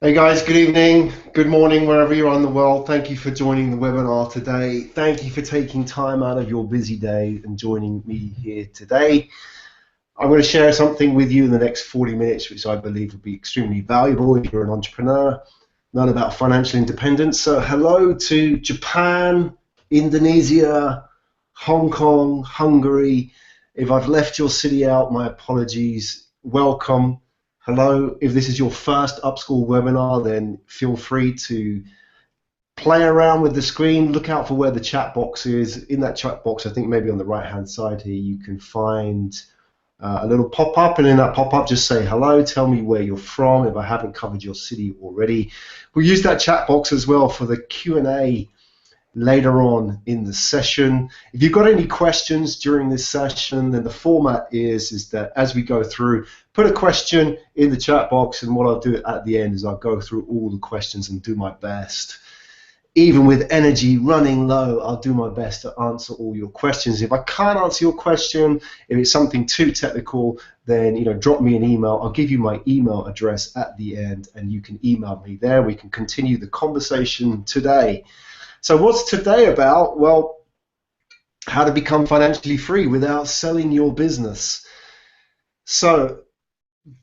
Hey guys, good evening, good morning, wherever you are in the world. Thank you for joining the webinar today. Thank you for taking time out of your busy day and joining me here today. I'm going to share something with you in the next 40 minutes, which I believe will be extremely valuable if you're an entrepreneur, learn about financial independence. So hello to Japan, Indonesia, Hong Kong, Hungary. If I've left your city out, my apologies. Welcome. Hello. If this is your first Up.School webinar, then feel free to play around with the screen. Look out for where the chat box is. In that chat box, I think maybe on the right-hand side here, you can find a little pop-up, and in that pop-up, just say hello, tell me where you're from if I haven't covered your city already. We'll use that chat box as well for the Q&A later on in the session. If you've got any questions during this session, then the format is that as we go through, put a question in the chat box, and what I'll do at the end is I'll go through all the questions and do my best. Even with energy running low, I'll do my best to answer all your questions. If I can't answer your question, if it's something too technical, then drop me an email. I'll give you my email address at the end, and you can email me there. We can continue the conversation today. So what's today about? Well, how to become financially free without selling your business. So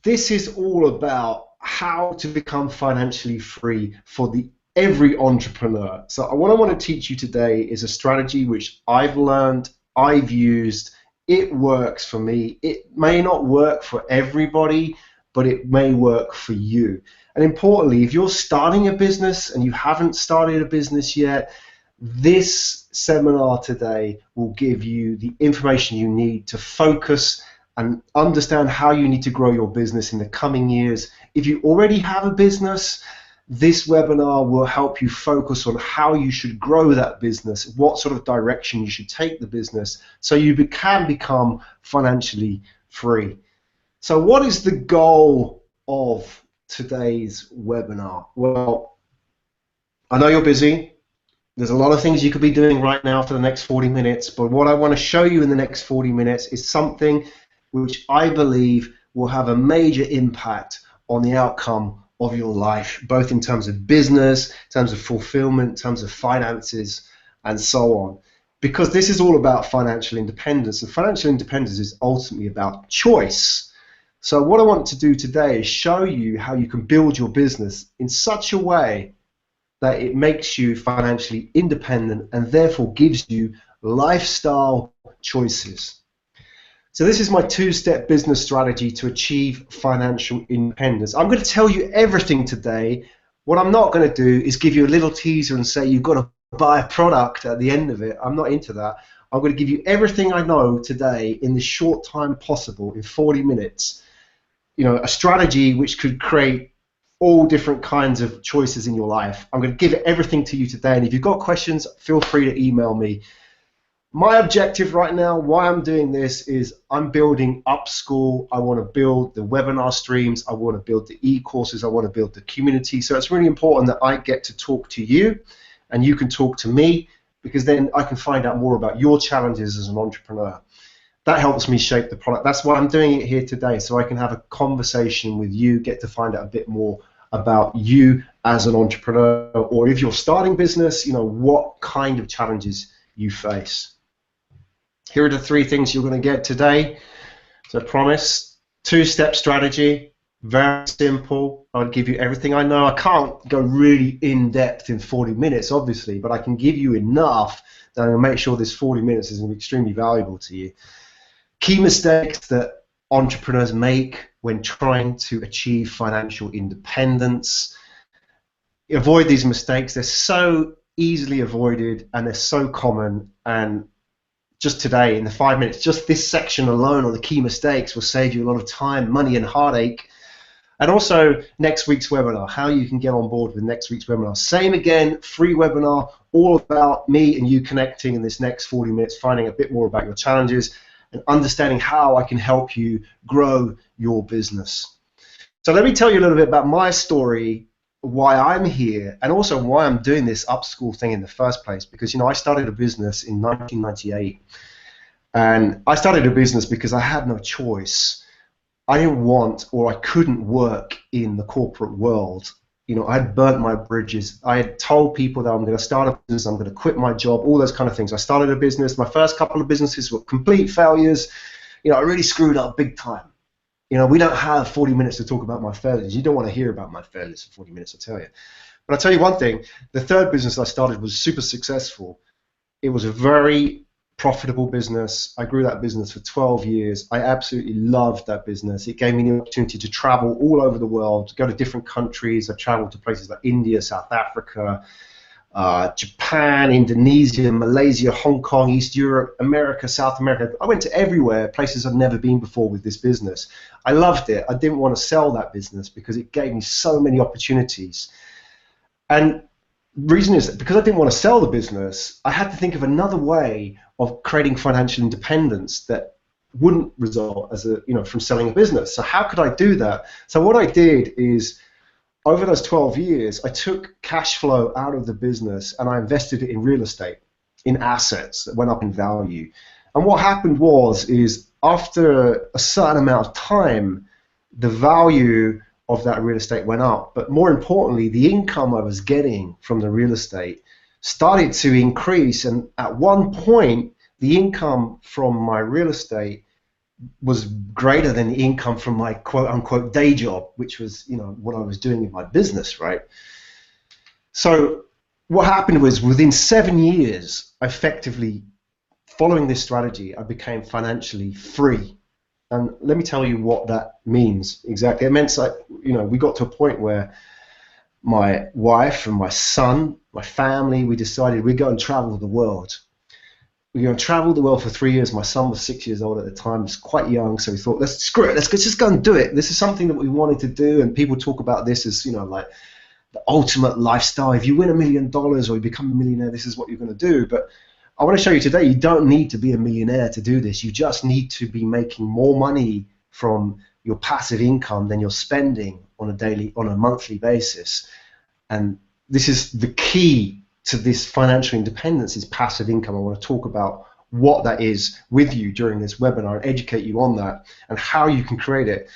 this is all about how to become financially free for every entrepreneur. So what I want to teach you today is a strategy which I've learned, I've used, it works for me. It may not work for everybody, but it may work for you. And importantly, if you're starting a business and you haven't started a business yet, this seminar today will give you the information you need to focus and understand how you need to grow your business in the coming years. If you already have a business, this webinar will help you focus on how you should grow that business, what sort of direction you should take the business, so you can become financially free. So what is the goal of today's webinar? Well, I know you're busy. There's a lot of things you could be doing right now for the next 40 minutes, but what I want to show you in the next 40 minutes is something which I believe will have a major impact on the outcome of your life, both in terms of business, in terms of fulfillment, in terms of finances, and so on. Because this is all about financial independence, and financial independence is ultimately about choice. So what I want to do today is show you how you can build your business in such a way that it makes you financially independent and therefore gives you lifestyle choices. So this is my two-step business strategy to achieve financial independence. I'm going to tell you everything today. What I'm not going to do is give you a little teaser and say you've got to buy a product at the end of it. I'm not into that. I'm going to give you everything I know today in the short time possible, in 40 minutes. A strategy which could create all different kinds of choices in your life. I'm going to give everything to you today, and if you've got questions, feel free to email me. My objective right now, why I'm doing this, is I'm building Up.School. I want to build the webinar streams. I want to build the e-courses. I want to build the community. So it's really important that I get to talk to you and you can talk to me, because then I can find out more about your challenges as an entrepreneur. That helps me shape the product. That's why I'm doing it here today, so I can have a conversation with you, get to find out a bit more about you as an entrepreneur, or if you're starting business, what kind of challenges you face. Here are the three things you're going to get today. So I promise, two-step strategy, very simple. I'll give you everything I know. I can't go really in-depth in 40 minutes, obviously, but I can give you enough that I'm going to make sure this 40 minutes is going to be extremely valuable to you. Key mistakes that entrepreneurs make when trying to achieve financial independence. Avoid these mistakes. They're so easily avoided and they're so common, and just today, in the 5 minutes, just this section alone on the key mistakes will save you a lot of time, money, and heartache. And also next week's webinar, how you can get on board with next week's webinar. Same again, free webinar, all about me and you connecting in this next 40 minutes, finding a bit more about your challenges and understanding how I can help you grow your business. So let me tell you a little bit about my story, why I'm here, and also why I'm doing this Up.School thing in the first place. Because I started a business in 1998, and I started a business because I had no choice. I didn't want, or I couldn't work in the corporate world. I had burnt my bridges. I had told people that I'm going to start a business, I'm going to quit my job, all those kind of things. I started a business. My first couple of businesses were complete failures. I really screwed up big time. We don't have 40 minutes to talk about my failures. You don't want to hear about my failures for 40 minutes, I tell you. But I'll tell you one thing, the third business I started was super successful. It was a very profitable business. I grew that business for 12 years. I absolutely loved that business. It gave me the opportunity to travel all over the world, to go to different countries. I traveled to places like India, South Africa, Japan, Indonesia, Malaysia, Hong Kong, East Europe, America, South America. I went to everywhere, places I'd never been before with this business. I loved it. I didn't want to sell that business because it gave me so many opportunities. And the reason is that because I didn't want to sell the business, I had to think of another way of creating financial independence that wouldn't result as from selling a business. So how could I do that? So what I did is, over those 12 years, I took cash flow out of the business and I invested it in real estate, in assets that went up in value. And what happened is after a certain amount of time, the value of that real estate went up, but more importantly, the income I was getting from the real estate started to increase. And at one point, the income from my real estate was greater than the income from my quote-unquote day job, which was what I was doing in my business, right? So what happened was, within 7 years, effectively following this strategy, I became financially free. And let me tell you what that means exactly. It meant like, we got to a point where my wife and my son, my family, we decided we'd go and travel the world. We're going to travel the world for 3 years. My son was 6 years old at the time, was quite young, so we thought, let's just go and do it. This is something that we wanted to do, and people talk about this as, like the ultimate lifestyle. If you win $1 million or you become a millionaire, this is what you're going to do. But I want to show you today, you don't need to be a millionaire to do this. You just need to be making more money from your passive income than you're spending on a monthly basis. And this is the key to this financial independence, is passive income. I want to talk about what that is with you during this webinar and educate you on that and how you can create it.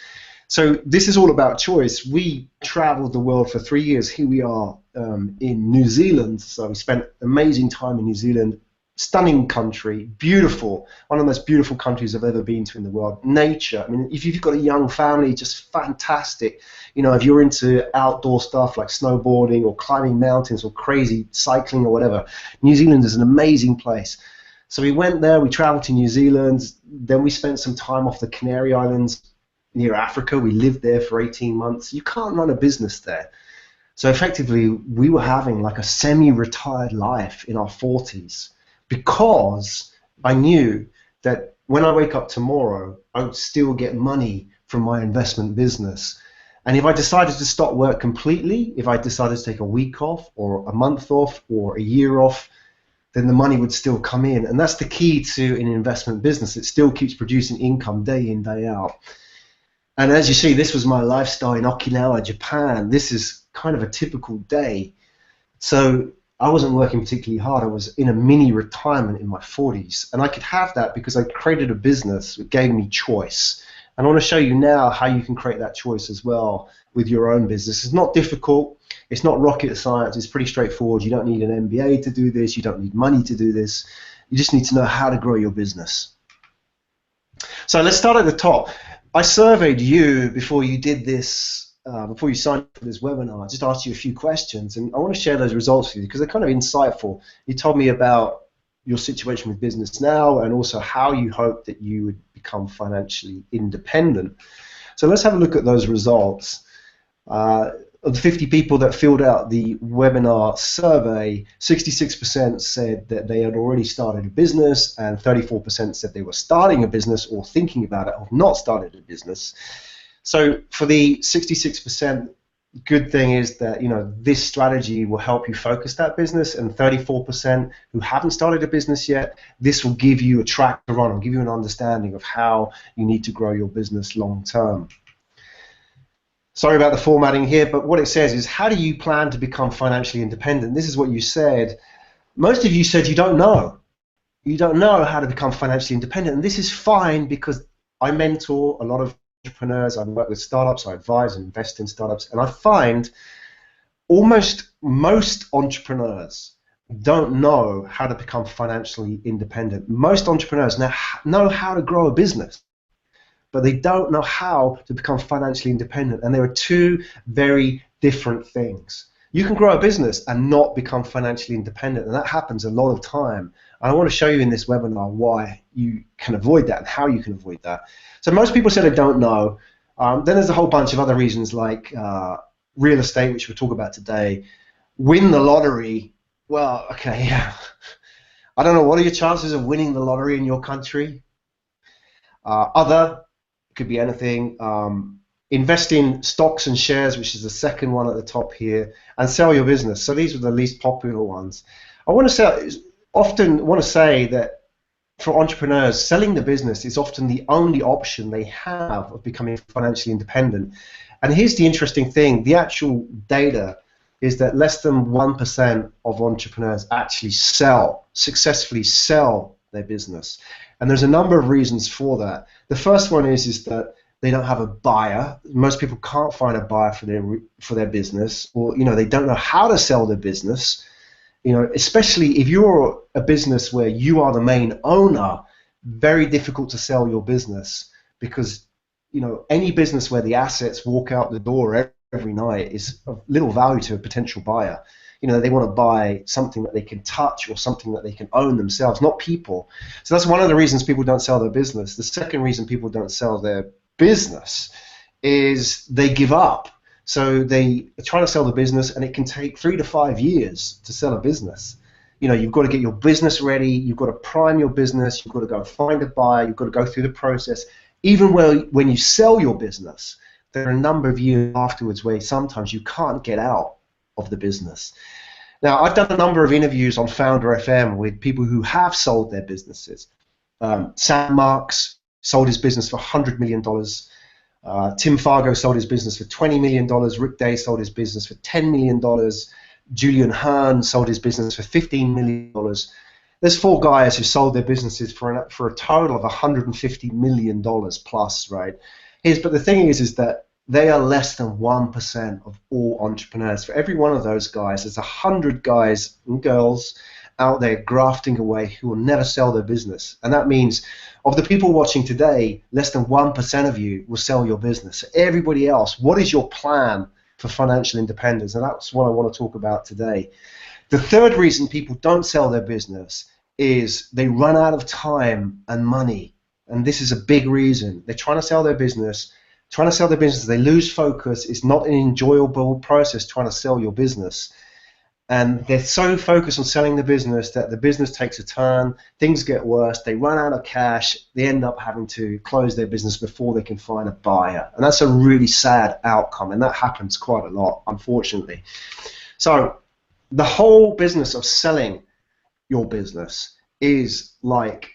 So this is all about choice. We traveled the world for 3 years. Here we are in New Zealand. So we spent amazing time in New Zealand. Stunning country, beautiful, one of the most beautiful countries I've ever been to in the world. Nature, I mean, if you've got a young family, just fantastic. If you're into outdoor stuff like snowboarding or climbing mountains or crazy cycling or whatever, New Zealand is an amazing place. So we went there, we traveled to New Zealand, then we spent some time off the Canary Islands near Africa. We lived there for 18 months. You can't run a business there. So effectively, we were having like a semi-retired life in our 40s. Because I knew that when I wake up tomorrow, I would still get money from my investment business. And if I decided to stop work completely, if I decided to take a week off or a month off or a year off, then the money would still come in. And that's the key to an investment business. It still keeps producing income day in, day out. And as you see, this was my lifestyle in Okinawa, Japan. This is kind of a typical day. So I wasn't working particularly hard. I was in a mini retirement in my 40s, and I could have that because I created a business that gave me choice. And I want to show you now how you can create that choice as well with your own business. It's not difficult. It's not rocket science. It's pretty straightforward. You don't need an MBA to do this. You don't need money to do this. You just need to know how to grow your business. So let's start at the top. I surveyed you before you did this. Before you signed up for this webinar, I just asked you a few questions, and I want to share those results with you because they're kind of insightful. You told me about your situation with business now and also how you hope that you would become financially independent. So let's have a look at those results. Of the 50 people that filled out the webinar survey, 66% said that they had already started a business, and 34% said they were starting a business or thinking about it or not started a business. So for the 66%, good thing is that this strategy will help you focus that business, and 34% who haven't started a business yet, this will give you a track to run, will give you an understanding of how you need to grow your business long term. Sorry about the formatting here, but what it says is, how do you plan to become financially independent? This is what you said. Most of you said you don't know. You don't know how to become financially independent, and this is fine because I mentor a lot of entrepreneurs. I work with startups, I advise and invest in startups, and I find almost most entrepreneurs don't know how to become financially independent. Most entrepreneurs know how to grow a business, but they don't know how to become financially independent. And there are two very different things. You can grow a business and not become financially independent, and that happens a lot of time. And I want to show you in this webinar why you can avoid that and how you can avoid that. So most people say they don't know. Then there's a whole bunch of other reasons like real estate, which we'll talk about today. Win the lottery. Well, okay, yeah. I don't know, what are your chances of winning the lottery in your country? Could be anything. Invest in stocks and shares, which is the second one at the top here, and sell your business. So these are the least popular ones. I often want to say that for entrepreneurs, selling the business is often the only option they have of becoming financially independent. And here's the interesting thing. The actual data is that less than 1% of entrepreneurs actually successfully sell their business. And there's a number of reasons for that. The first one is that they don't have a buyer. Most people can't find a buyer for their business, or they don't know how to sell their business. Especially if you're a business where you are the main owner, very difficult to sell your business, because any business where the assets walk out the door every night is of little value to a potential buyer. They want to buy something that they can touch or something that they can own themselves, not people. So that's one of the reasons people don't sell their business. The second reason people don't sell their business is they give up. So they are trying to sell the business, and it can take 3 to 5 years to sell a business. You've got to get your business ready, you've got to prime your business, you've got to go find a buyer, you've got to go through the process. Even when you sell your business, there are a number of years afterwards where sometimes you can't get out of the business. Now, I've done a number of interviews on Founder FM with people who have sold their businesses. Sam Marks sold his business for $100 million. Tim Fargo sold his business for $20 million. Rick Day sold his business for $10 million. Julian Hearn sold his business for $15 million. There's 4 guys who sold their businesses for a total of $150 million plus, right? But the thing is that they are less than 1% of all entrepreneurs. For every one of those guys, there's 100 guys and girls out there grafting away who will never sell their business. And that means of the people watching today, less than 1% of you will sell your business. So everybody else, what is your plan for financial independence? And that's what I want to talk about today. The third reason people don't sell their business is they run out of time and money. And this is a big reason. They're trying to sell their business. They lose focus. It's not an enjoyable process trying to sell your business. And they're so focused on selling the business that the business takes a turn, things get worse, they run out of cash, they end up having to close their business before they can find a buyer. And that's a really sad outcome, and that happens quite a lot, unfortunately. So the whole business of selling your business is like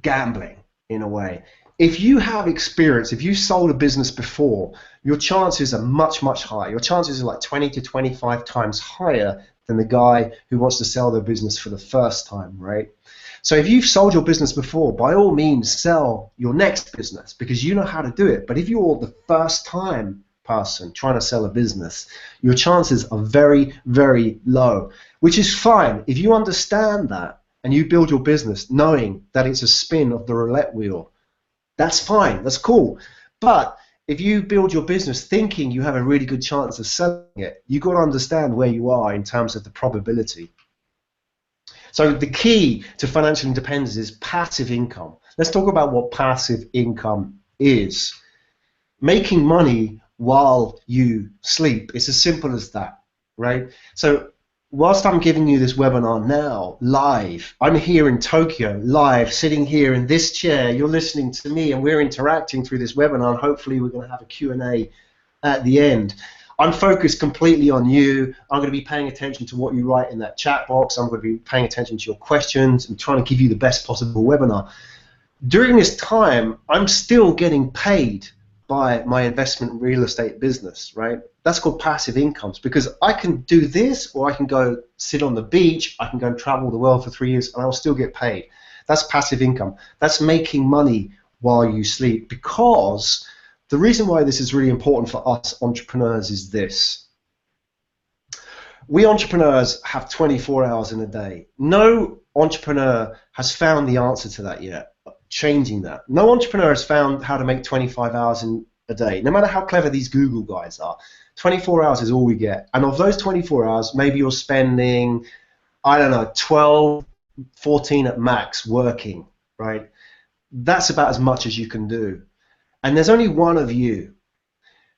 gambling in a way. If you have experience, if you sold a business before, your chances are much, much higher. Your chances are like 20 to 25 times higher than the guy who wants to sell their business for the first time, right? So if you've sold your business before, by all means, sell your next business because you know how to do it. But if you're the first time person trying to sell a business, your chances are very, very low, which is fine. If you understand that and you build your business knowing that it's a spin of the roulette wheel, that's fine, that's cool. But if you build your business thinking you have a really good chance of selling it, you've got to understand where you are in terms of the probability. So the key to financial independence is passive income. Let's talk about what passive income is. Making money while you sleep. It's as simple as that, right? So whilst I'm giving you this webinar now, live, I'm here in Tokyo, live, sitting here in this chair, you're listening to me, and we're interacting through this webinar, and hopefully we're going to have a Q&A at the end. I'm focused completely on you. I'm going to be paying attention to what you write in that chat box. I'm going to be paying attention to your questions and trying to give you the best possible webinar. During this time, I'm still getting paid by my investment real estate business, right? That's called passive incomes, because I can do this, or I can go sit on the beach, I can go and travel the world for 3 years, and I'll still get paid. That's passive income. That's making money while you sleep. Because the reason why this is really important for us entrepreneurs is this. We entrepreneurs have 24 hours in a day. No entrepreneur has found the answer to that yet, changing that. No entrepreneur has found how to make 25 hours in a day, no matter how clever these Google guys are. 24 hours is all we get. And of those 24 hours, maybe you're spending, I don't know, 12, 14 at max working, right? That's about as much as you can do. And there's only one of you.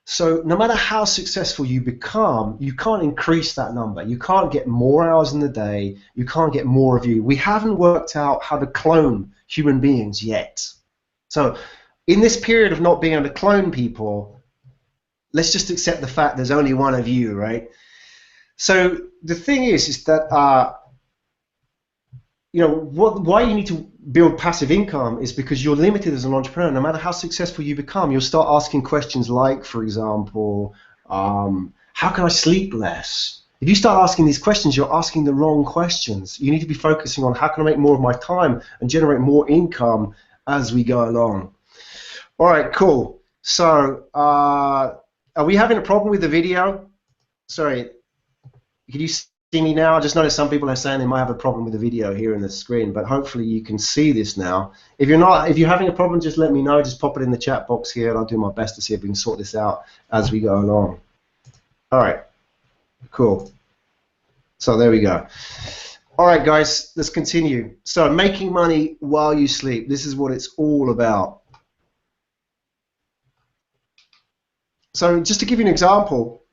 So no matter how successful you become, you can't increase that number. You can't get more hours in the day. You can't get more of you. We haven't worked out how to clone human beings yet. So in this period of not being able to clone people, let's just accept the fact there's only one of you, right? So the thing is that why you need to build passive income is because you're limited as an entrepreneur. No matter how successful you become, you'll start asking questions like, for example, how can I sleep less? If you start asking these questions, you're asking the wrong questions. You need to be focusing on how can I make more of my time and generate more income as we go along. All right, cool. So are we having a problem with the video? Sorry, can you see me now? I just noticed some people are saying they might have a problem with the video here in the screen, but hopefully you can see this now. If you're having a problem, just let me know. Just pop it in the chat box here, and I'll do my best to see if we can sort this out as we go along. All right, cool. So there we go. All right, guys, let's continue. So making money while you sleep. This is what it's all about. So just to give you an example,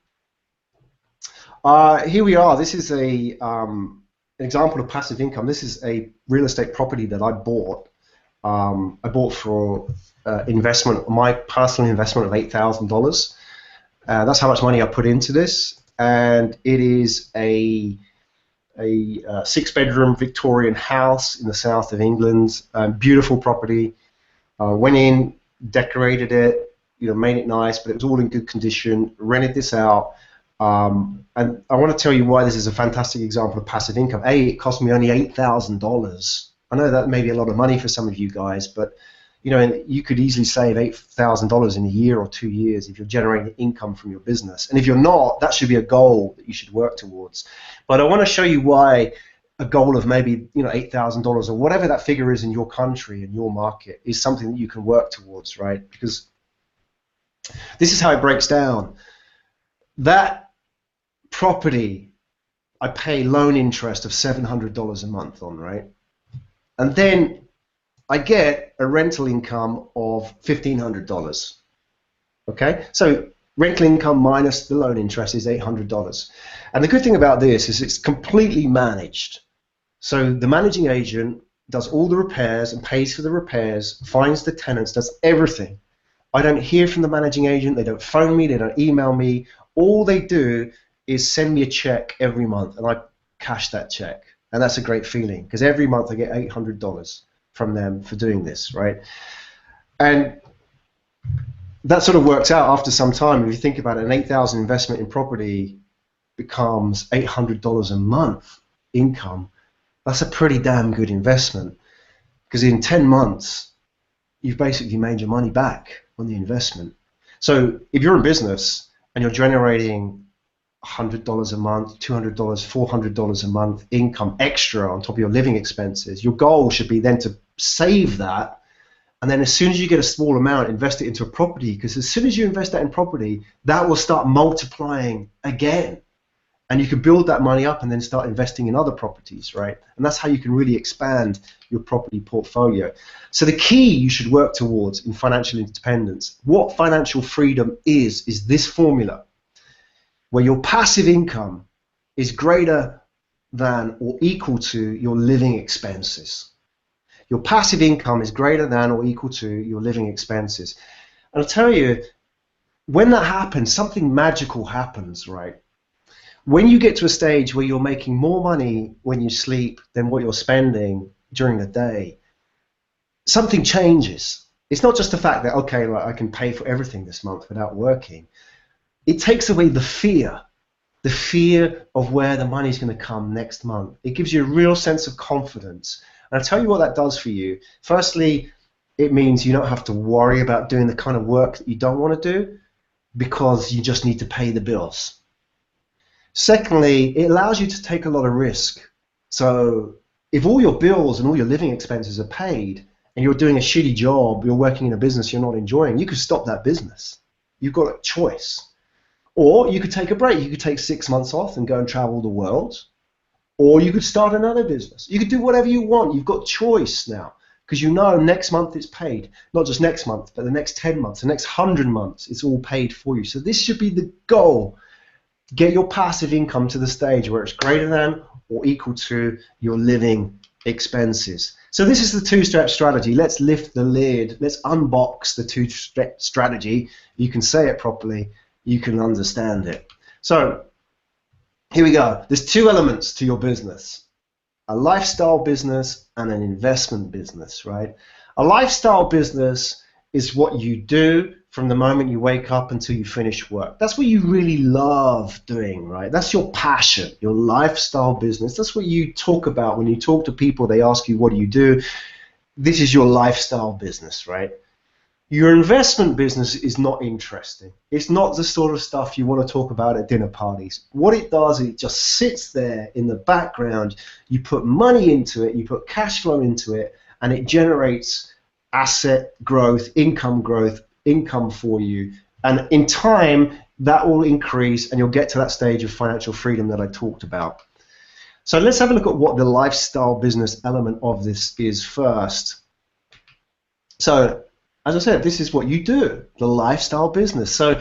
here we are. This is an example of passive income. This is a real estate property that I bought. I bought for investment, my personal investment of $8,000. That's how much money I put into this, and it is a 6-bedroom Victorian house in the south of England. Beautiful property. Went in, decorated it, made it nice, but it was all in good condition. Rented this out. And I want to tell you why this is a fantastic example of passive income. It cost me only $8,000. I know that may be a lot of money for some of you guys, but you could easily save $8,000 in a year or 2 years if you're generating income from your business. And if you're not, that should be a goal that you should work towards. But I want to show you why a goal of maybe $8,000 or whatever that figure is in your country and your market is something that you can work towards, right? Because this is how it breaks down. That property I pay loan interest of $700 a month on, right? And then I get a rental income of $1,500. Okay, so rental income minus the loan interest is $800. And the good thing about this is it's completely managed. So the managing agent does all the repairs and pays for the repairs, finds the tenants, does everything. I don't hear from the managing agent. They don't phone me. They don't email me. All they do is send me a check every month, and I cash that check. And that's a great feeling because every month I get $800 from them for doing this, right? And that sort of works out after some time. If you think about it, an $8,000 investment in property becomes $800 a month income. That's a pretty damn good investment because in 10 months, you've basically made your money back on the investment. So if you're in business and you're generating $100 a month, $200, $400 a month income extra on top of your living expenses, your goal should be then to save that, and then as soon as you get a small amount, invest it into a property, because as soon as you invest that in property, that will start multiplying again. And you can build that money up and then start investing in other properties, right? And that's how you can really expand your property portfolio. So the key you should work towards in financial independence, what financial freedom is this formula where your passive income is greater than or equal to your living expenses. Your passive income is greater than or equal to your living expenses. And I'll tell you, when that happens, something magical happens, right? When you get to a stage where you're making more money when you sleep than what you're spending during the day, something changes. It's not just the fact that, okay, right, I can pay for everything this month without working. It takes away the fear of where the money's going to come next month. It gives you a real sense of confidence. And I'll tell you what that does for you. Firstly, it means you don't have to worry about doing the kind of work that you don't want to do because you just need to pay the bills. Secondly, it allows you to take a lot of risk. So if all your bills and all your living expenses are paid and you're doing a shitty job, you're working in a business you're not enjoying, you could stop that business. You've got a choice. Or you could take a break. You could take 6 months off and go and travel the world. Or you could start another business. You could do whatever you want. You've got choice now because you know next month it's paid. Not just next month, but the next 10 months, the next 100 months, it's all paid for you. So this should be the goal. Get your passive income to the stage where it's greater than or equal to your living expenses. So this is the two-step strategy. Let's lift the lid. Let's unbox the two-step strategy. You can say it properly. You can understand it. So here we go. There's two elements to your business: a lifestyle business and an investment business, right? A lifestyle business is what you do from the moment you wake up until you finish work. That's what you really love doing, right? That's your passion, your lifestyle business. That's what you talk about when you talk to people. They ask you, what do you do? This is your lifestyle business, right? Your investment business is not interesting. It's not the sort of stuff you want to talk about at dinner parties. What it does, it just sits there in the background. You put money into it, you put cash flow into it, and it generates asset growth, income for you. And in time, that will increase and you'll get to that stage of financial freedom that I talked about. So let's have a look at what the lifestyle business element of this is first. So as I said, this is what you do, the lifestyle business. So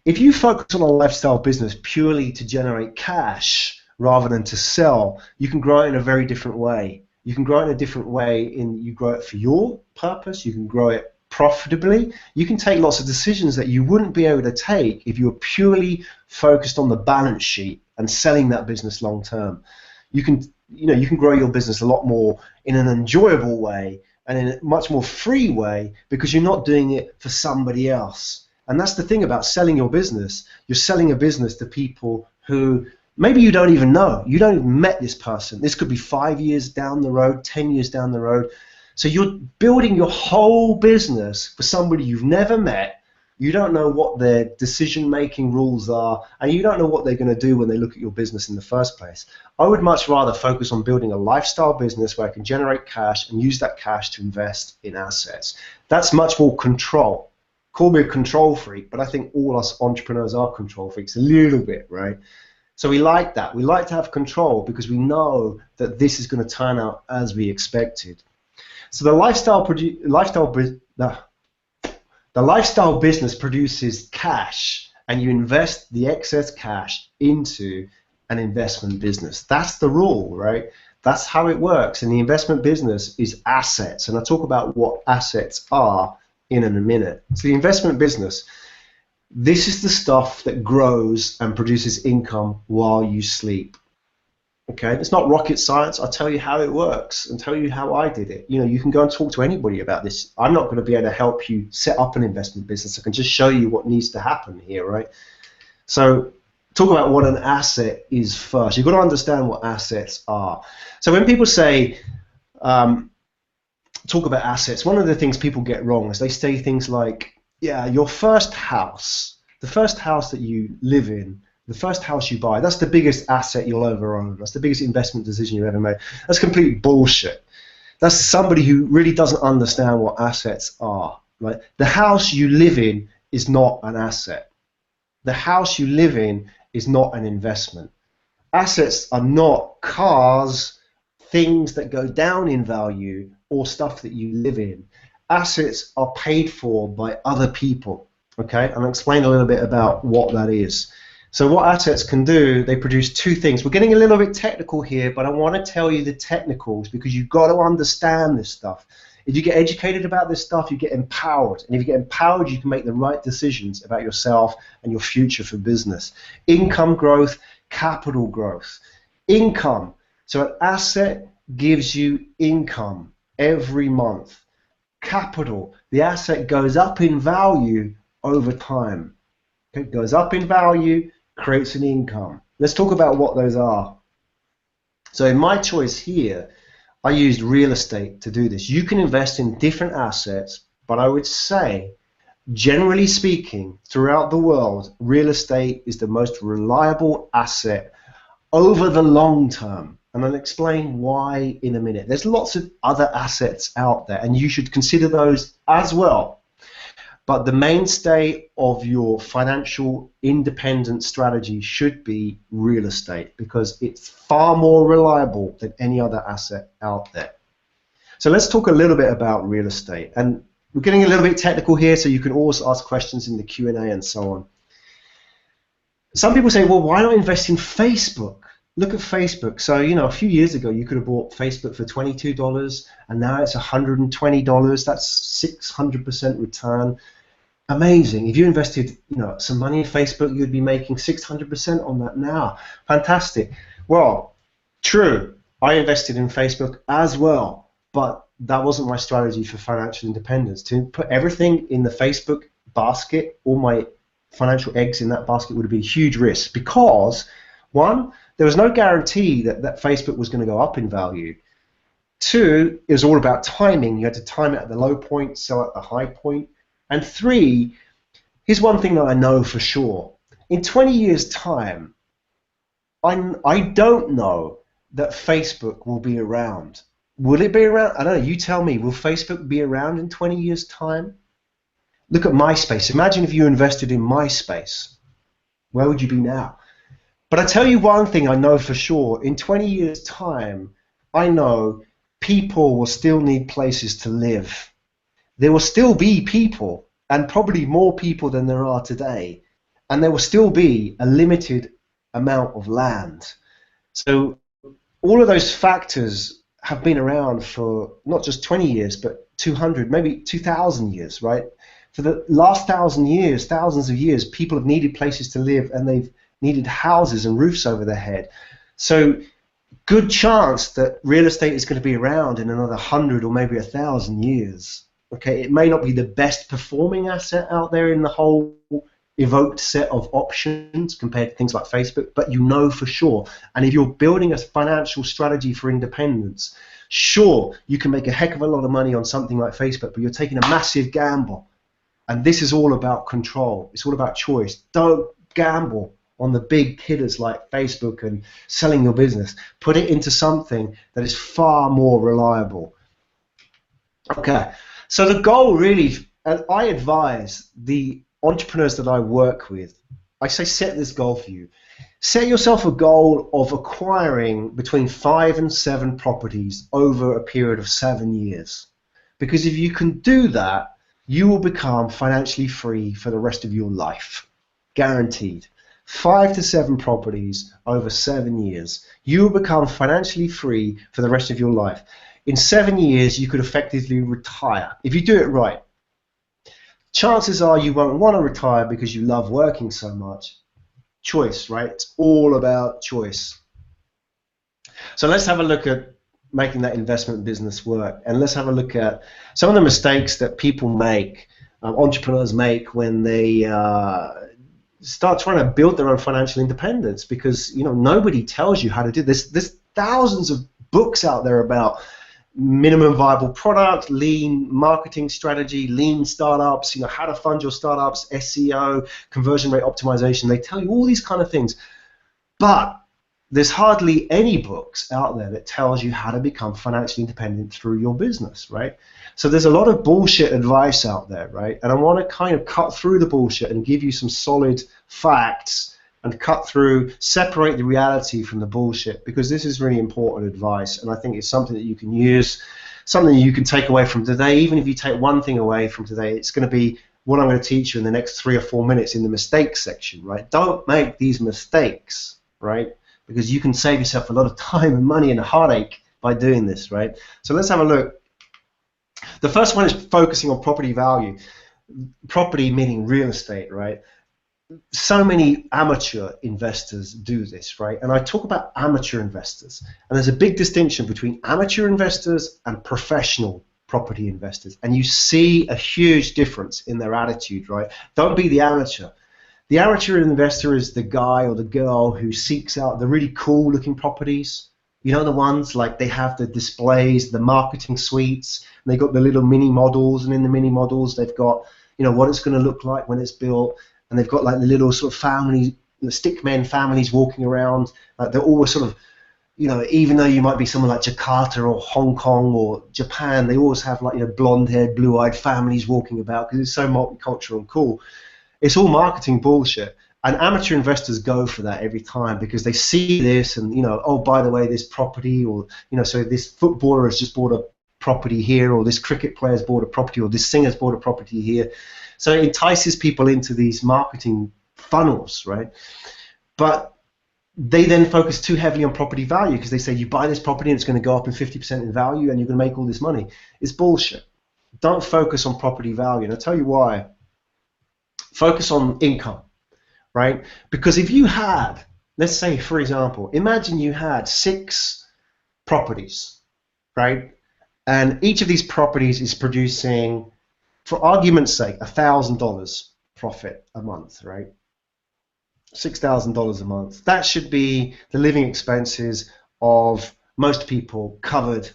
if you focus on a lifestyle business purely to generate cash rather than to sell, you can grow it in a very different way. You can grow it in a different way you grow it for your purpose, you can grow it profitably. You can take lots of decisions that you wouldn't be able to take if you were purely focused on the balance sheet and selling that business long term. You can grow your business a lot more in an enjoyable way and in a much more free way because you're not doing it for somebody else. And that's the thing about selling your business. You're selling a business to people who maybe you don't even know. You don't even met this person. This could be 5 years down the road, 10 years down the road. So you're building your whole business for somebody you've never met. You don't know what their decision-making rules are, and you don't know what they're going to do when they look at your business in the first place. I would much rather focus on building a lifestyle business where I can generate cash and use that cash to invest in assets. That's much more control. Call me a control freak, but I think all us entrepreneurs are control freaks a little bit, right? So we like that. We like to have control because we know that this is going to turn out as we expected. So the lifestyle business produces cash, and you invest the excess cash into an investment business. That's the rule, right? That's how it works. And the investment business is assets, and I'll talk about what assets are in a minute. So the investment business, this is the stuff that grows and produces income while you sleep. Okay, it's not rocket science. I'll tell you how it works and tell you how I did it. You can go and talk to anybody about this. I'm not going to be able to help you set up an investment business. I can just show you what needs to happen here, right? So talk about what an asset is first. You've got to understand what assets are. So when people say, talk about assets, one of the things people get wrong is they say things like, yeah, your first house, the first house that you live in, the first house you buy, that's the biggest asset you'll ever own. That's the biggest investment decision you've ever made. That's complete bullshit. That's somebody who really doesn't understand what assets are. Right? The house you live in is not an asset. The house you live in is not an investment. Assets are not cars, things that go down in value, or stuff that you live in. Assets are paid for by other people. Okay, I'll explain a little bit about what that is. So what assets can do, they produce two things. We're getting a little bit technical here, but I want to tell you the technicals because you've got to understand this stuff. If you get educated about this stuff, you get empowered. And if you get empowered, you can make the right decisions about yourself and your future for business. Income growth, capital growth. Income. So an asset gives you income every month. Capital. The asset goes up in value over time. It goes up in value, creates an income. Let's talk about what those are. So in my choice here, I used real estate to do this. You can invest in different assets, but I would say Generally speaking, throughout the world, real estate is the most reliable asset over the long term. And I'll explain why in a minute. There's lots of other assets out there, and you should consider those as well. But the mainstay of your financial independent strategy should be real estate, because it's far more reliable than any other asset out there. So let's talk a little bit about real estate. And we're getting a little bit technical here, so you can always ask questions in the Q&A and so on. Some people say, well, why not invest in Facebook? Look at Facebook. So, a few years ago, you could have bought Facebook for $22, and now it's $120. That's 600% return. Amazing. If you invested, some money in Facebook, you'd be making 600% on that now. Fantastic. Well, true. I invested in Facebook as well, but that wasn't my strategy for financial independence. To put everything in the Facebook basket, all my financial eggs in that basket, would be a huge risk, because one, there was no guarantee that Facebook was going to go up in value. Two, it was all about timing. You had to time it at the low point, sell at the high point. And three, here's one thing that I know for sure. In 20 years' time, I don't know that Facebook will be around. Will it be around? I don't know. You tell me. Will Facebook be around in 20 years' time? Look at MySpace. Imagine if you invested in MySpace. Where would you be now? But I tell you one thing I know for sure. In 20 years' time, I know people will still need places to live. There will still be people, and probably more people than there are today. And there will still be a limited amount of land. So all of those factors have been around for not just 20 years, but 200, maybe 2,000 years, right? For the last 1,000 years, thousands of years, people have needed places to live, and they've needed houses and roofs over their head. So good chance that real estate is going to be around in another 100 or maybe 1,000 years. Okay, it may not be the best performing asset out there in the whole evoked set of options compared to things like Facebook, but you know for sure. And if you're building a financial strategy for independence, sure, you can make a heck of a lot of money on something like Facebook, but you're taking a massive gamble. And this is all about control. It's all about choice. Don't gamble on the big hitters like Facebook and selling your business. Put it into something that is far more reliable. Okay, so the goal really, and I advise the entrepreneurs that I work with, I say set this goal for you. Set yourself a goal of acquiring between 5 and 7 properties over a period of 7 years. Because if you can do that, you will become financially free for the rest of your life. Guaranteed. 5 to 7 properties over 7 years. You will become financially free for the rest of your life. In 7 years, you could effectively retire if you do it right. Chances are you won't want to retire because you love working so much. Choice, right? It's all about choice. So let's have a look at making that investment business work, and let's have a look at some of the mistakes that people make, entrepreneurs make, when they start trying to build their own financial independence, because nobody tells you how to do this. There's thousands of books out there about minimum viable product, lean marketing strategy, lean startups, how to fund your startups, SEO, conversion rate optimization. They tell you all these kind of things, but there's hardly any books out there that tells you how to become financially independent through your business, right? So there's a lot of bullshit advice out there, right? And I want to kind of cut through the bullshit and give you some solid facts and cut through, separate the reality from the bullshit, because this is really important advice, and I think it's something that you can use, something you can take away from today. Even if you take one thing away from today, it's going to be what I'm going to teach you in the next 3 or 4 minutes in the mistakes section, right? Don't make these mistakes, right? Because you can save yourself a lot of time and money and a heartache by doing this, right? So let's have a look. The first one is focusing on property value. Property meaning real estate, right? So many amateur investors do this, right? And I talk about amateur investors. And there's a big distinction between amateur investors and professional property investors. And you see a huge difference in their attitude, right? Don't be the amateur. The amateur investor is the guy or the girl who seeks out the really cool looking properties. The ones like they have the displays, the marketing suites, and they've got the little mini models, and in the mini models they've got what it's going to look like when it's built. And they've got like the little sort of family, the stickmen families walking around. Like they're always sort of, even though you might be somewhere like Jakarta or Hong Kong or Japan, they always have like, blonde-haired, blue-eyed families walking about because it's so multicultural and cool. It's all marketing bullshit. And amateur investors go for that every time because they see this and, oh, by the way, this property or, so this footballer has just bought a property here, or this cricket player's bought a property, or this singer's bought a property here. So it entices people into these marketing funnels, right? But they then focus too heavily on property value because they say you buy this property and it's going to go up in 50% in value and you're going to make all this money. It's bullshit. Don't focus on property value. And I'll tell you why. Focus on income, right? Because if you had, let's say, for example, imagine you had 6 properties, right? And each of these properties is producing, for argument's sake, $1,000 profit a month, right? $6,000 a month. That should be the living expenses of most people covered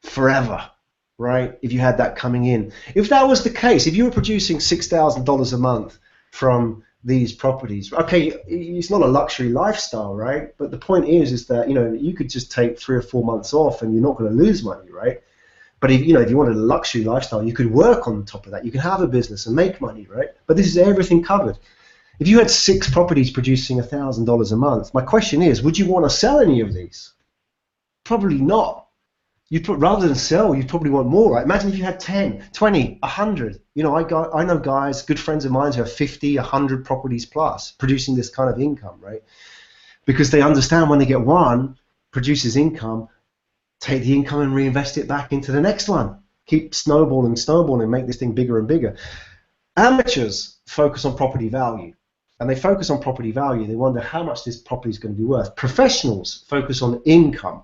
forever, right? If you had that coming in. If that was the case, if you were producing $6,000 a month from these properties, okay, it's not a luxury lifestyle, right? But the point is that, you could just take 3 or 4 months off and you're not going to lose money, right? But if you wanted a luxury lifestyle, you could work on top of that. You can have a business and make money, right? But this is everything covered. If you had 6 properties producing $1,000 a month, my question is, would you want to sell any of these? Probably not. Rather than sell, you'd probably want more, right? Imagine if you had 10, 20, 100. I know guys, good friends of mine who have 50, 100 properties plus producing this kind of income, right? Because they understand when they get one, produces income, take the income and reinvest it back into the next one. Keep snowballing, make this thing bigger and bigger. Amateurs focus on property value. And they focus on property value. They wonder how much this property is going to be worth. Professionals focus on income.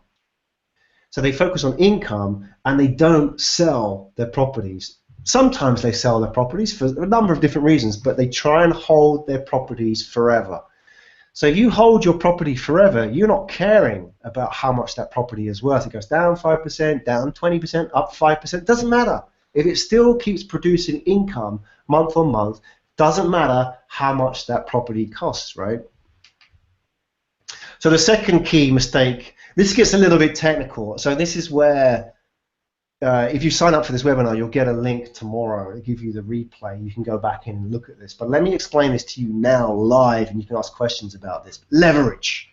So they focus on income and they don't sell their properties. Sometimes they sell their properties for a number of different reasons, but they try and hold their properties forever. So if you hold your property forever, you're not caring about how much that property is worth. It goes down 5%, down 20%, up 5%. It doesn't matter. If it still keeps producing income month on month, doesn't matter how much that property costs, right? So the second key mistake, this gets a little bit technical. So this is where, if you sign up for this webinar, you'll get a link tomorrow. It'll give you the replay. You can go back in and look at this. But let me explain this to you now live, and you can ask questions about this. Leverage.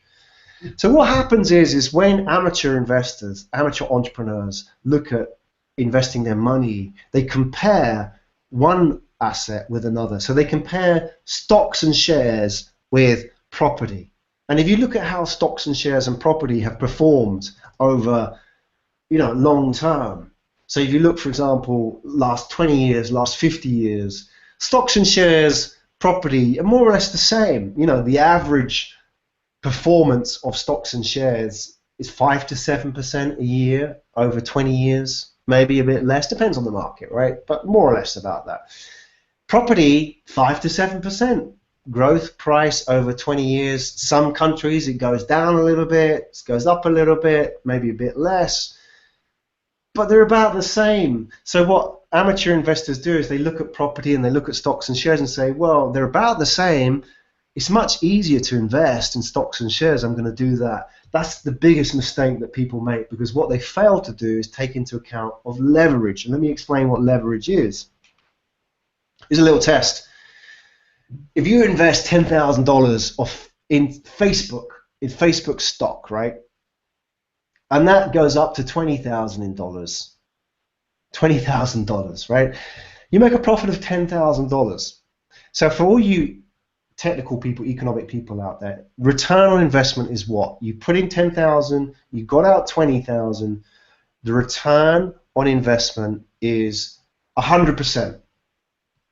So what happens is when amateur investors, amateur entrepreneurs look at investing their money, they compare one asset with another. So they compare stocks and shares with property. And if you look at how stocks and shares and property have performed over, long term. So if you look, for example, last 20 years, last 50 years, stocks and shares, property are more or less the same. The average performance of stocks and shares is 5 to 7% a year over 20 years, maybe a bit less, depends on the market, right? But more or less about that. Property, 5 to 7% growth price over 20 years. Some countries it goes down a little bit, it goes up a little bit, maybe a bit less, but they're about the same. So what amateur investors do is they look at property and they look at stocks and shares and say, well, they're about the same. It's much easier to invest in stocks and shares. I'm going to do that. That's the biggest mistake that people make, because what they fail to do is take into account of leverage. And let me explain what leverage is. Here's a little test. If you invest $10,000 in Facebook stock, right, and that goes up to $20,000, right, you make a profit of $10,000. So for all you technical people, economic people out there, return on investment is what? You put in 10,000, you got out 20,000. The return on investment is 100%.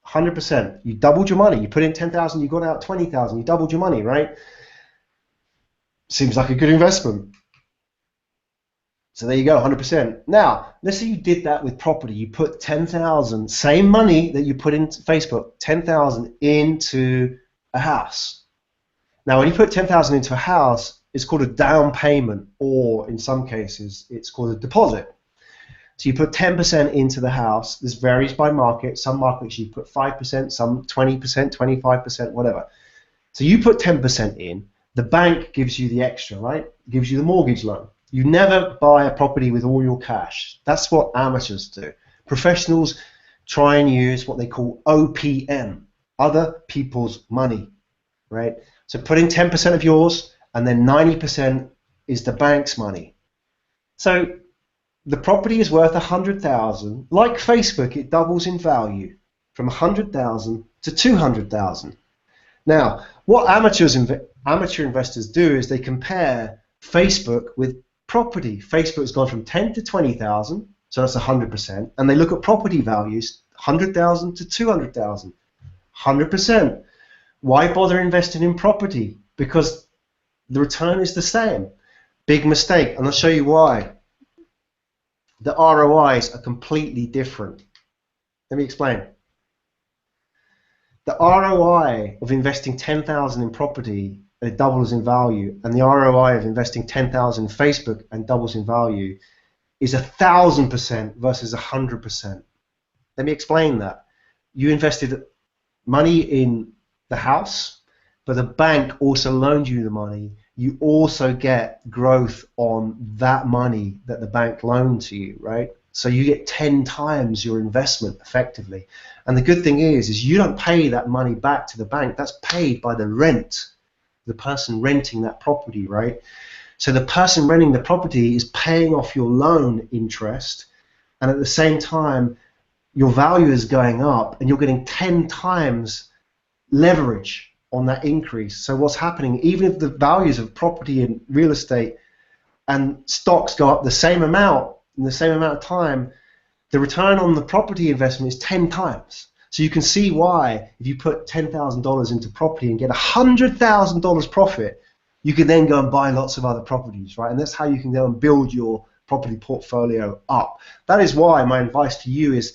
100%. You doubled your money. You put in 10,000, you got out 20,000. You doubled your money, right? Seems like a good investment. So there you go, 100%. Now, let's say you did that with property. You put 10,000, same money that you put into Facebook, 10,000 into a house. Now, when you put 10,000 into a house, it's called a down payment, or in some cases, it's called a deposit. So you put 10% into the house. This varies by market. Some markets you put 5%, some 20%, 25%, whatever. So you put 10% in, the bank gives you the extra, right? Gives you the mortgage loan. You never buy a property with all your cash. That's what amateurs do. Professionals try and use what they call OPM, other people's money, right? So put in 10% of yours, and then 90% is the bank's money. So the property is worth 100,000. Like Facebook, it doubles in value from 100,000 to 200,000. Now, what amateur investors do is they compare Facebook with property. Facebook has gone from 10 to 20,000, so that's 100%, and they look at property values, 100,000 to 200,000, 100%. Why bother investing in property? Because the return is the same. Big mistake, and I'll show you why. The ROIs are completely different. Let me explain. The ROI of investing 10,000 in property and it doubles in value, and the ROI of investing 10,000 in Facebook and doubles in value is 1,000% versus 100%. Let me explain that. You invested money in the house, but the bank also loaned you the money. You also get growth on that money that the bank loaned to you, right? So you get 10 times your investment effectively. And the good thing is you don't pay that money back to the bank. That's paid by the rent, the person renting that property, right? So the person renting the property is paying off your loan interest, and at the same time, your value is going up and you're getting 10 times leverage on that increase. So what's happening, even if the values of property and real estate and stocks go up the same amount in the same amount of time, the return on the property investment is 10 times. So you can see why if you put $10,000 into property and get $100,000 profit, you can then go and buy lots of other properties, right? And that's how you can go and build your property portfolio up. That is why my advice to you is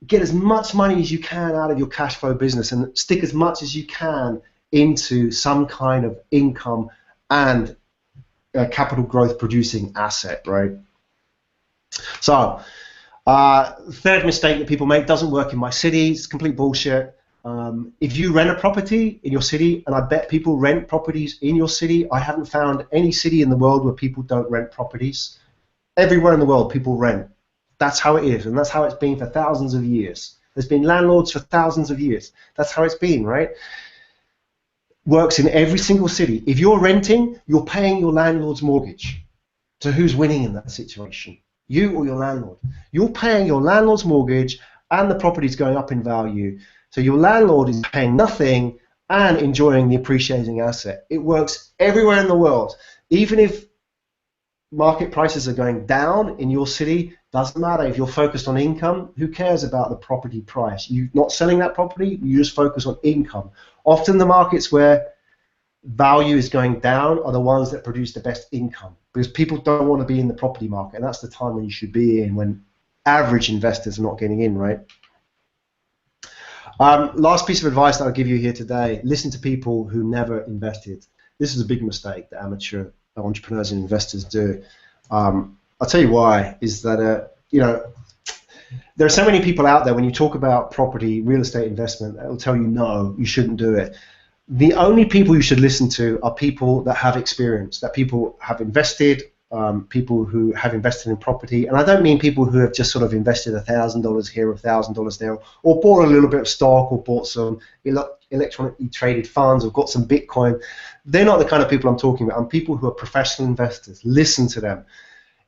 get as much money as you can out of your cash flow business and stick as much as you can into some kind of income and capital growth producing asset, right? So, third mistake that people make, doesn't work in my city, it's complete bullshit. If you rent a property in your city, and I bet people rent properties in your city, I haven't found any city in the world where people don't rent properties. Everywhere in the world, people rent. That's how it is, and that's how it's been for thousands of years. There's been landlords for thousands of years. That's how it's been, right? Works in every single city. If you're renting, you're paying your landlord's mortgage. So who's winning in that situation? You or your landlord? You're paying your landlord's mortgage and the property's going up in value. So your landlord is paying nothing and enjoying the appreciating asset. It works everywhere in the world. Even if market prices are going down in your city, doesn't matter. If you're focused on income, who cares about the property price? You're not selling that property, you just focus on income. Often the markets where value is going down are the ones that produce the best income, because people don't want to be in the property market, and that's the time when you should be in, when average investors are not getting in, right? Last piece of advice that I'll give you here today, listen to people who never invested. This is a big mistake that amateur entrepreneurs and investors do. I'll tell you why, is that, you know, there are so many people out there, when you talk about property, real estate investment, that will tell you, no, you shouldn't do it. The only people you should listen to are people that have experience, that people have invested, people who have invested in property. And I don't mean people who have just sort of invested $1,000 here, $1,000 there, or bought a little bit of stock, or bought some electronically traded funds, or got some Bitcoin. They're not the kind of people I'm talking about. I'm people who are professional investors. Listen to them.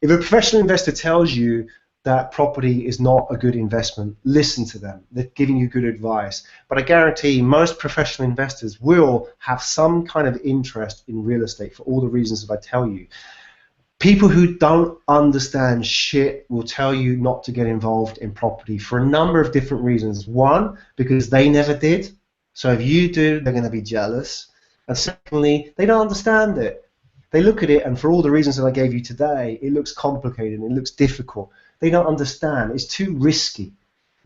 If a professional investor tells you that property is not a good investment, listen to them. They're giving you good advice. But I guarantee most professional investors will have some kind of interest in real estate for all the reasons that I tell you. People who don't understand shit will tell you not to get involved in property for a number of different reasons. One, because they never did. So if you do, they're going to be jealous. And secondly, they don't understand it. They look at it, and for all the reasons that I gave you today, it looks complicated, it looks difficult. They don't understand. It's too risky.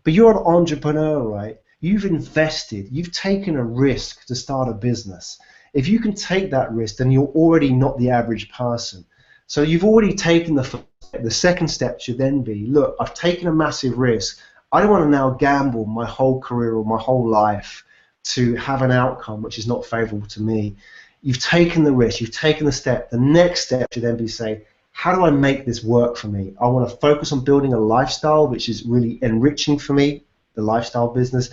But you're an entrepreneur, right? You've invested. You've taken a risk to start a business. If you can take that risk, then you're already not the average person. So you've already taken the first The second step should then be, look, I've taken a massive risk. I don't want to now gamble my whole career or my whole life to have an outcome which is not favorable to me. You've taken the risk, you've taken the step. The next step should then be say, how do I make this work for me? I want to focus on building a lifestyle which is really enriching for me, the lifestyle business.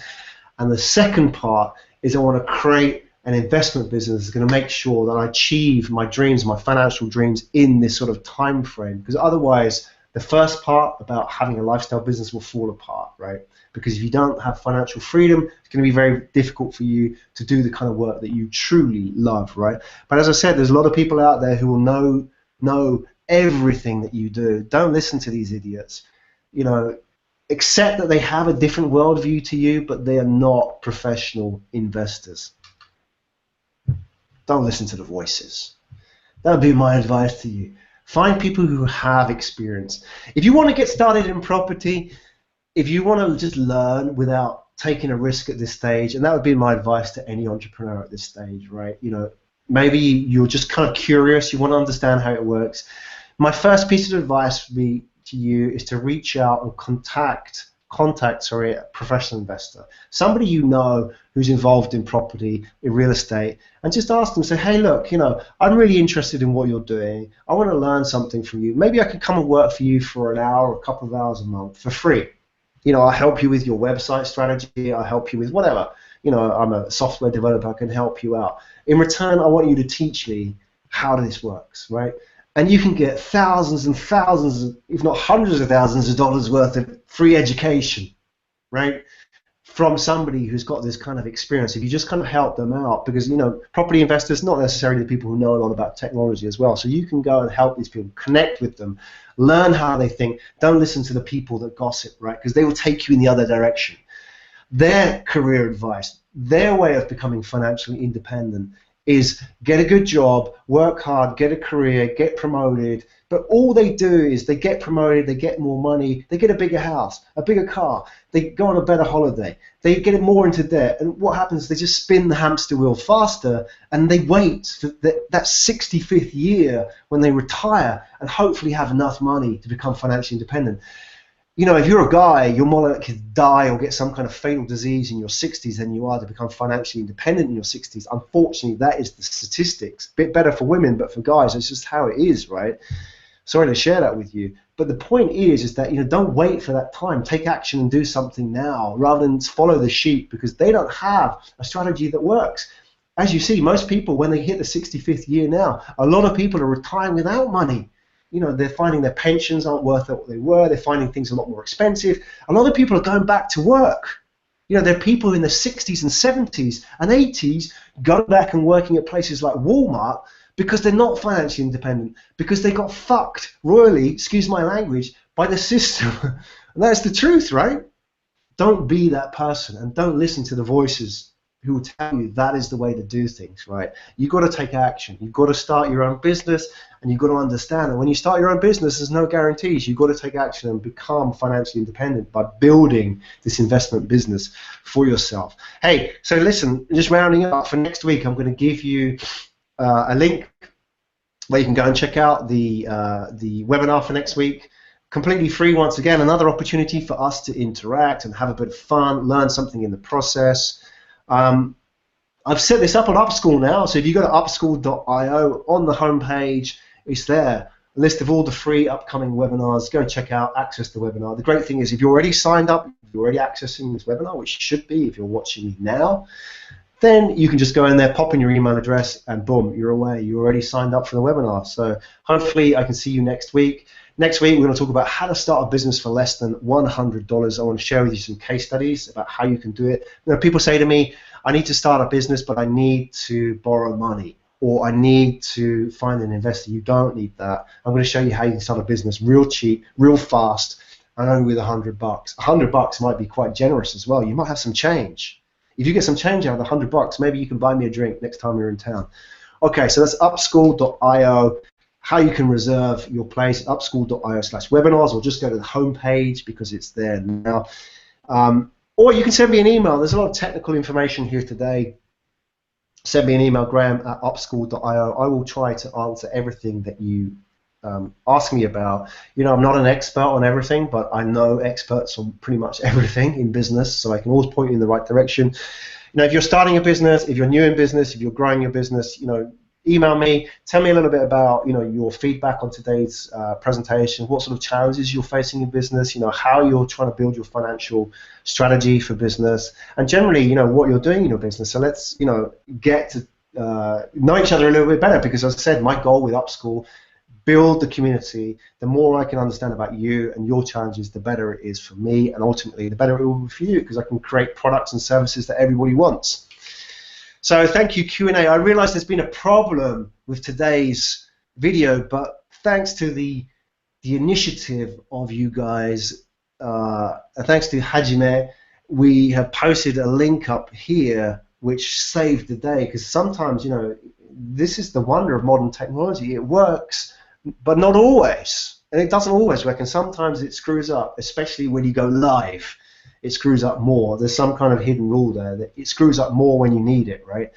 And the second part is I want to create an investment business that's going to make sure that I achieve my dreams, my financial dreams in this sort of time frame. Because otherwise, the first part about having a lifestyle business will fall apart, right? Because if you don't have financial freedom, it's going to be very difficult for you to do the kind of work that you truly love, right? But as I said, there's a lot of people out there who will know everything that you do. Don't listen to these idiots. You know, accept that they have a different worldview to you, but they are not professional investors. Don't listen to the voices. That would be my advice to you. Find people who have experience. If you want to get started in property, if you want to just learn without taking a risk at this stage, and that would be my advice to any entrepreneur at this stage, right? You know, maybe you're just kind of curious, you want to understand how it works. My first piece of advice would be to you is to reach out and contact a professional investor, somebody you know who's involved in property, in real estate, and just ask them, say, hey, look, you know, I'm really interested in what you're doing. I want to learn something from you. Maybe I could come and work for you for an hour or a couple of hours a month for free. You know, I'll help you with your website strategy. I'll help you with whatever. You know, I'm a software developer. I can help you out. In return, I want you to teach me how this works, right? And you can get thousands and thousands, if not hundreds of thousands of dollars worth of free education, right, from somebody who's got this kind of experience. If you just kind of help them out, because, you know, property investors, not necessarily the people who know a lot about technology as well. So you can go and help these people, connect with them, learn how they think. Don't listen to the people that gossip, right, because they will take you in the other direction. Their career advice, their way of becoming financially independent is get a good job, work hard, get a career, get promoted. But all they do is they get promoted, they get more money, they get a bigger house, a bigger car, they go on a better holiday, they get more into debt. And what happens, they just spin the hamster wheel faster, and they wait for that 65th year when they retire and hopefully have enough money to become financially independent. You know, if you're a guy, you're more likely to die or get some kind of fatal disease in your 60s than you are to become financially independent in your 60s. Unfortunately, that is the statistics. A bit better for women, but for guys, it's just how it is, right? Sorry to share that with you. But the point is that, you know, don't wait for that time. Take action and do something now rather than follow the sheep, because they don't have a strategy that works. As you see, most people, when they hit the 65th year now, a lot of people are retiring without money. You know, they're finding their pensions aren't worth what they were. They're finding things a lot more expensive. A lot of people are going back to work. You know, there are people in the 60s and 70s and 80s going back and working at places like Walmart because they're not financially independent, because they got fucked royally, excuse my language, by the system. And that's the truth, right? Don't be that person, and don't listen to the voices who will tell you that is the way to do things, right? You've got to take action. You've got to start your own business, and you've got to understand that when you start your own business, there's no guarantees. You've got to take action and become financially independent by building this investment business for yourself. Hey, so listen, just rounding up for next week, I'm going to give you a link where you can go and check out the webinar for next week. Completely free, once again, another opportunity for us to interact and have a bit of fun, learn something in the process. I've set this up on Up.School now, so if you go to Up.School.io, on the homepage, it's there. A list of all the free upcoming webinars. Go and check out, access the webinar. The great thing is, if you're already signed up, if you're already accessing this webinar, which you should be if you're watching me now, then you can just go in there, pop in your email address, and boom, you're away. You're already signed up for the webinar. So hopefully I can see you next week. Next week, we're going to talk about how to start a business for less than $100. I want to share with you some case studies about how you can do it. You know, people say to me, I need to start a business, but I need to borrow money, or I need to find an investor. You don't need that. I'm going to show you how you can start a business real cheap, real fast, and only with $100. $100 might be quite generous as well. You might have some change. If you get some change out of the $100, maybe you can buy me a drink next time you're in town. Okay, so that's Up.School.io. How you can reserve your place, Up.School.io/webinars, or just go to the homepage because it's there now. Or you can send me an email. There's a lot of technical information here today. Send me an email, Graham at Up.School.io. I will try to answer everything that you ask me about. I'm not an expert on everything, but I know experts on pretty much everything in business, so I can always point you in the right direction. If you're starting a business, if you're new in business, if you're growing your business, email me, tell me a little bit about, your feedback on today's presentation, what sort of challenges you're facing in business, how you're trying to build your financial strategy for business, and generally, what you're doing in your business. So let's, get to know each other a little bit better, because as I said, my goal with Up.School, build the community. The more I can understand about you and your challenges, the better it is for me, and ultimately the better it will be for you, because I can create products and services that everybody wants. So thank you, Q&A. I realize there's been a problem with today's video, but thanks to the initiative of you guys, thanks to Hajime, we have posted a link up here which saved the day, because sometimes, this is the wonder of modern technology. It works, but not always, and it doesn't always work, and sometimes it screws up, especially when you go live. It screws up more. There's some kind of hidden rule there that it screws up more when you need it, right?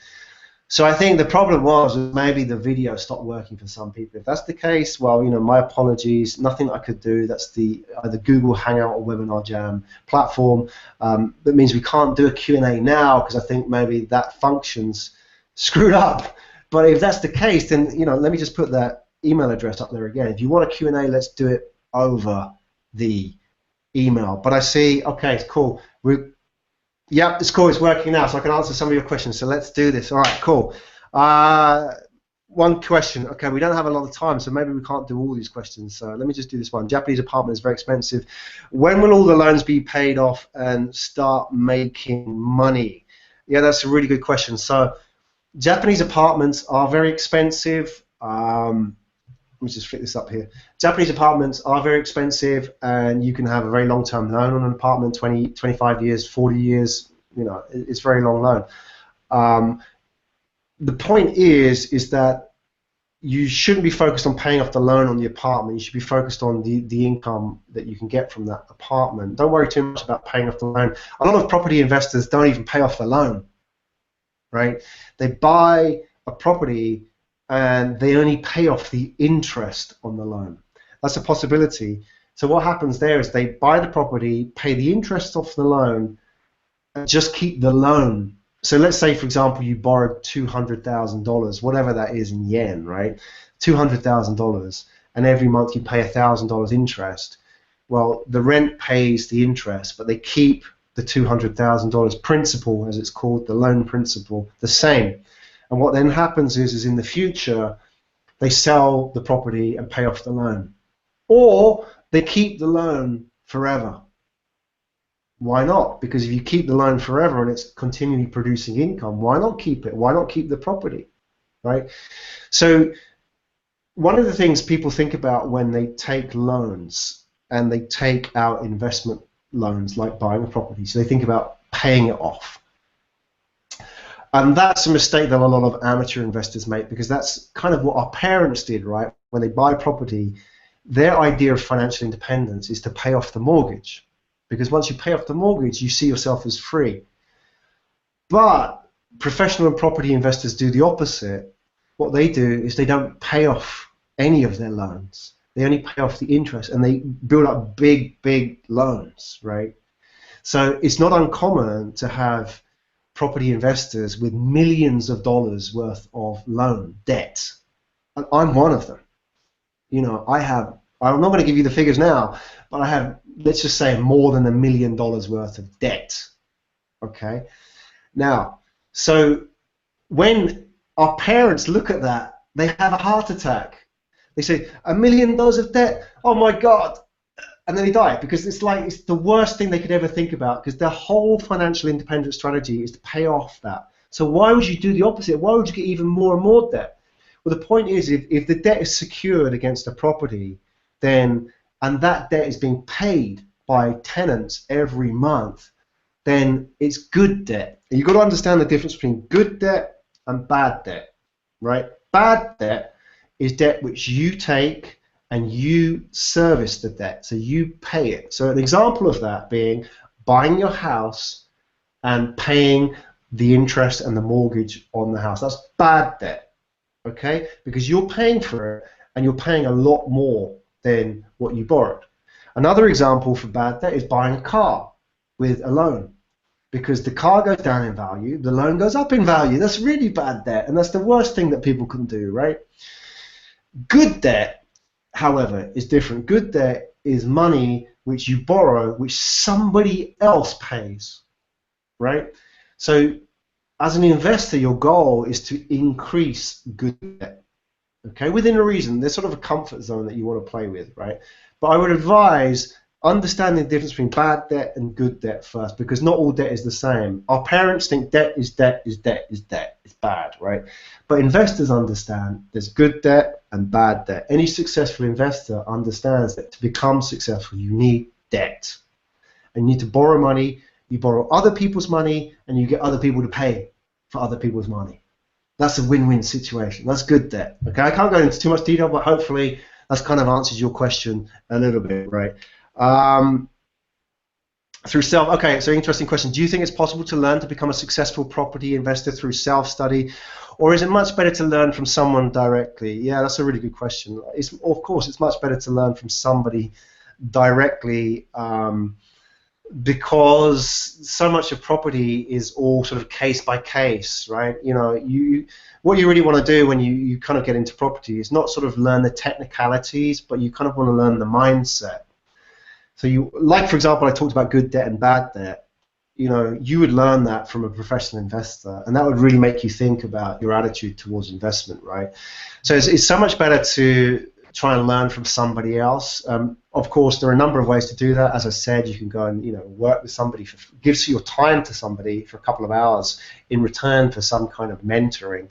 So I think the problem was maybe the video stopped working for some people. If that's the case, well, my apologies. Nothing I could do. That's the either Google Hangout or Webinar Jam platform. That means we can't do a Q&A now, because I think maybe that function's screwed up. But if that's the case, then let me just put that email address up there again. If you want a Q&A, let's do it over the email. But I see, okay, it's cool. Yeah, it's cool, it's working now, so I can answer some of your questions. So let's do this. All right, cool. One question. Okay, we don't have a lot of time, so maybe we can't do all these questions. So let me just do this one. Japanese apartment is very expensive. When will all the loans be paid off and start making money? Yeah, that's a really good question. So Japanese apartments are very expensive. Let me just flip this up here. Japanese apartments are very expensive, and you can have a very long-term loan on an apartment, 20, 25 years, 40 years. It's a very long loan. The point is that you shouldn't be focused on paying off the loan on the apartment. You should be focused on the income that you can get from that apartment. Don't worry too much about paying off the loan. A lot of property investors don't even pay off the loan, right? They buy a property and they only pay off the interest on the loan. That's a possibility. So what happens there is they buy the property, pay the interest off the loan, and just keep the loan. So let's say, for example, you borrowed $200,000, whatever that is in yen, right? $200,000, and every month you pay $1,000 interest. Well, the rent pays the interest, but they keep the $200,000 principal, as it's called, the loan principal, the same. And what then happens is in the future, they sell the property and pay off the loan. Or they keep the loan forever. Why not? Because if you keep the loan forever and it's continually producing income, why not keep it? Why not keep the property, right? So one of the things people think about when they take loans and they take out investment loans like buying a property, so they think about paying it off. And that's a mistake that a lot of amateur investors make, because that's kind of what our parents did, right? When they buy property, their idea of financial independence is to pay off the mortgage. Because once you pay off the mortgage, you see yourself as free. But professional and property investors do the opposite. What they do is they don't pay off any of their loans. They only pay off the interest, and they build up big, big loans, right? So it's not uncommon to have property investors with millions of dollars worth of loan debt. And I'm one of them. I'm not going to give you the figures now, but I have, let's just say, more than $1 million worth of debt. Okay? Now, so when our parents look at that, they have a heart attack. They say, $1 million of debt? Oh my God. And then they die, because it's the worst thing they could ever think about, because their whole financial independence strategy is to pay off that. So why would you do the opposite? Why would you get even more and more debt? Well, the point is, if the debt is secured against a property, and that debt is being paid by tenants every month, then it's good debt. And you've got to understand the difference between good debt and bad debt, right? Bad debt is debt which you take and you service the debt, so you pay it. So an example of that being buying your house and paying the interest and the mortgage on the house. That's bad debt, okay? Because you're paying for it, and you're paying a lot more than what you borrowed. Another example for bad debt is buying a car with a loan, because the car goes down in value, the loan goes up in value. That's really bad debt, and that's the worst thing that people can do, right? Good debt, however, is different. Good debt is money which you borrow, which somebody else pays, right? So as an investor, your goal is to increase good debt, okay, within a reason. There's sort of a comfort zone that you want to play with, right? But I would advise understanding the difference between bad debt and good debt first, because not all debt is the same. Our parents think debt is debt is debt is debt. It's bad, right? But investors understand there's good debt and bad debt. Any successful investor understands that to become successful, you need debt. And you need to borrow money, you borrow other people's money, and you get other people to pay for other people's money. That's a win-win situation. That's good debt. Okay, I can't go into too much detail, but hopefully that's kind of answers your question a little bit, right? Okay, so interesting question. Do you think it's possible to learn to become a successful property investor through self-study, or is it much better to learn from someone directly? Yeah, that's a really good question. Of course, it's much better to learn from somebody directly, because so much of property is all sort of case by case, right? You know, what you really want to do when you kind of get into property is not sort of learn the technicalities, but you kind of want to learn the mindset. So like for example, I talked about good debt and bad debt. You know, you would learn that from a professional investor, and that would really make you think about your attitude towards investment, right? So it's so much better to try and learn from somebody else. Of course, there are a number of ways to do that. As I said, you can go and work with somebody, gives your time to somebody for a couple of hours in return for some kind of mentoring.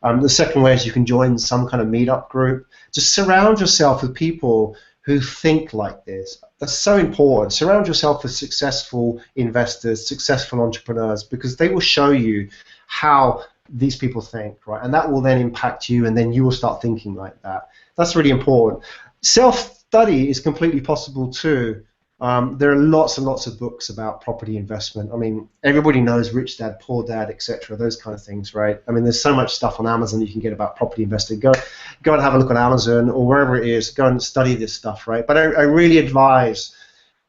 The second way is you can join some kind of meetup group. Just surround yourself with people who think like this. That's so important. Surround yourself with successful investors, successful entrepreneurs, because they will show you how these people think, right? And that will then impact you, and then you will start thinking like that. That's really important. Self-study is completely possible too. There are lots and lots of books about property investment. I mean, everybody knows Rich Dad, Poor Dad, etc. Those kind of things, right? I mean, there's so much stuff on Amazon you can get about property investing. Go and have a look on Amazon or wherever it is. Go and study this stuff, right? But I really advise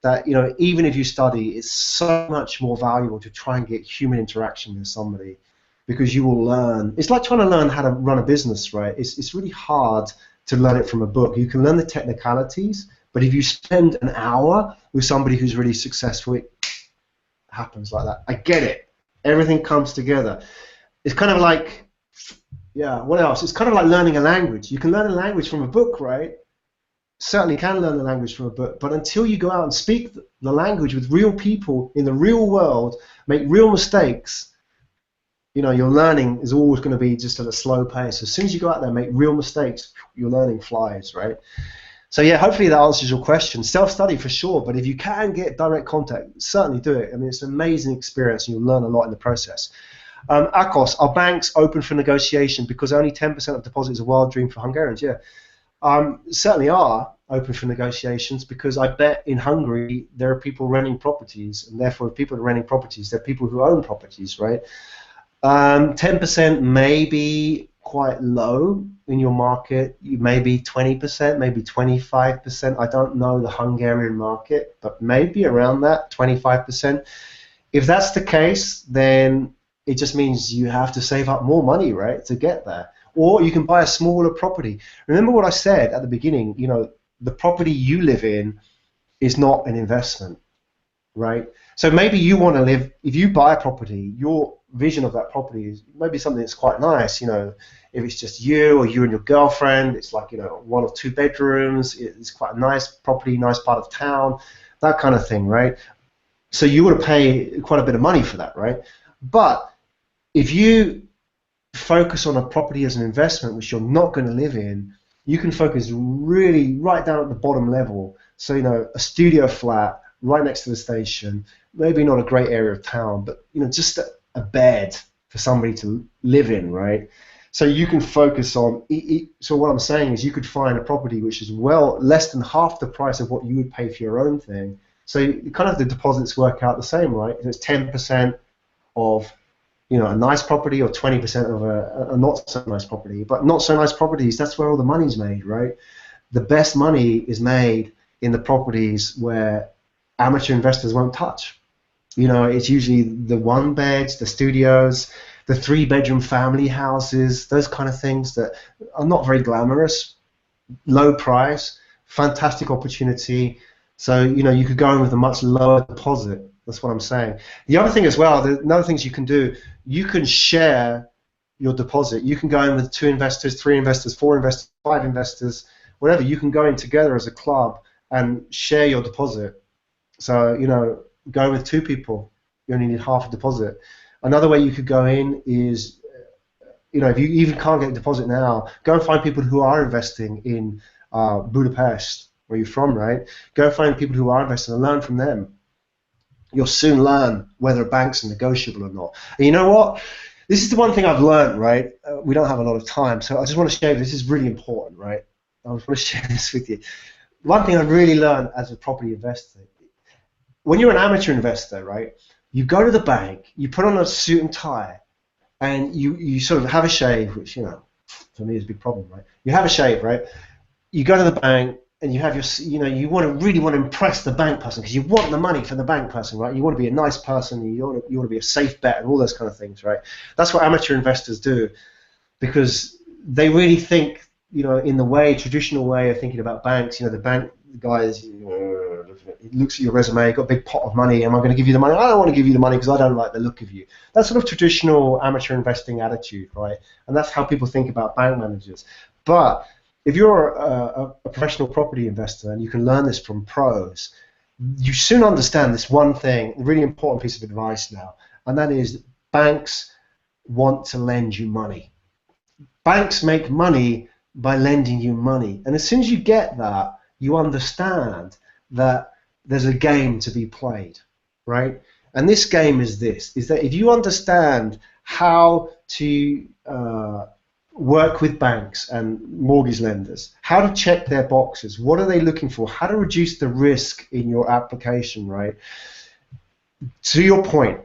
that, even if you study, it's so much more valuable to try and get human interaction with somebody, because you will learn. It's like trying to learn how to run a business, right? It's really hard to learn it from a book. You can learn the technicalities, but if you spend an hour with somebody who's really successful, it happens like that. I get it. Everything comes together. It's kind of like, what else? It's kind of like learning a language. You can learn a language from a book, right? Certainly can learn a language from a book, but until you go out and speak the language with real people in the real world, make real mistakes, your learning is always going to be just at a slow pace. As soon as you go out there and make real mistakes, your learning flies, right? So yeah, hopefully that answers your question. Self-study for sure, but if you can get direct contact, certainly do it. I mean, it's an amazing experience, and you'll learn a lot in the process. Akos, are banks open for negotiation because only 10% of deposits are a wild dream for Hungarians? Yeah, certainly are open for negotiations, because I bet in Hungary there are people renting properties, and therefore if people are renting properties, they're people who own properties, right? 10% may be quite low in your market. Maybe 20%, maybe 25%. I don't know the Hungarian market, but maybe around that, 25%. If that's the case, then it just means you have to save up more money, right, to get there. Or you can buy a smaller property. Remember what I said at the beginning, the property you live in is not an investment, right? So maybe you want to live, if you buy a property, your vision of that property is maybe something that's quite nice, if it's just you or you and your girlfriend, it's like, 1 or 2 bedrooms, it's quite a nice property, nice part of town, that kind of thing, right? So you would pay quite a bit of money for that, right? But if you focus on a property as an investment, which you're not going to live in, you can focus really right down at the bottom level. So, a studio flat right next to the station, maybe not a great area of town, but just a bed for somebody to live in, right? So you can focus on. So what I'm saying is, you could find a property which is less than half the price of what you would pay for your own thing. So kind of the deposits work out the same, right? It's 10% of a nice property or 20% of a not so nice property. But not so nice properties, that's where all the money's made, right? The best money is made in the properties where amateur investors won't touch. It's usually the one beds, the studios, the 3-bedroom family houses, those kind of things that are not very glamorous, low price, fantastic opportunity. So, you could go in with a much lower deposit. That's what I'm saying. The other thing as well, the other things you can do, you can share your deposit. You can go in with 2 investors, 3 investors, 4 investors, 5 investors, whatever. You can go in together as a club and share your deposit. So, go with 2 people, you only need half a deposit. Another way you could go in is, if you even can't get a deposit now, go and find people who are investing in Budapest, where you're from, right? Go find people who are investing and learn from them. You'll soon learn whether banks are negotiable or not. And you know what? This is the one thing I've learned, right? We don't have a lot of time, so I just want to share this. Is really important, right? I just want to share this with you. One thing I've really learned as a property investor, when you're an amateur investor, right, you go to the bank, you put on a suit and tie, and you sort of have a shave, which, for me is a big problem, right? You have a shave, right? You go to the bank, and you have your, you really want to impress the bank person because you want the money for the bank person, right? You want to be a nice person, you want to be a safe bet, and all those kind of things, right? That's what amateur investors do, because they really think, in the traditional way of thinking about banks. The bank guys, he looks at your resume, got a big pot of money, am I going to give you the money? I don't want to give you the money because I don't like the look of you. That's sort of traditional amateur investing attitude, right? And that's how people think about bank managers. But if you're a professional property investor, and you can learn this from pros, you soon understand this one thing, a really important piece of advice now, and that is banks want to lend you money. Banks make money by lending you money. And as soon as you get that, you understand that there's a game to be played, right? And this game is that if you understand how to work with banks and mortgage lenders, how to check their boxes, what are they looking for, how to reduce the risk in your application, right? To your point,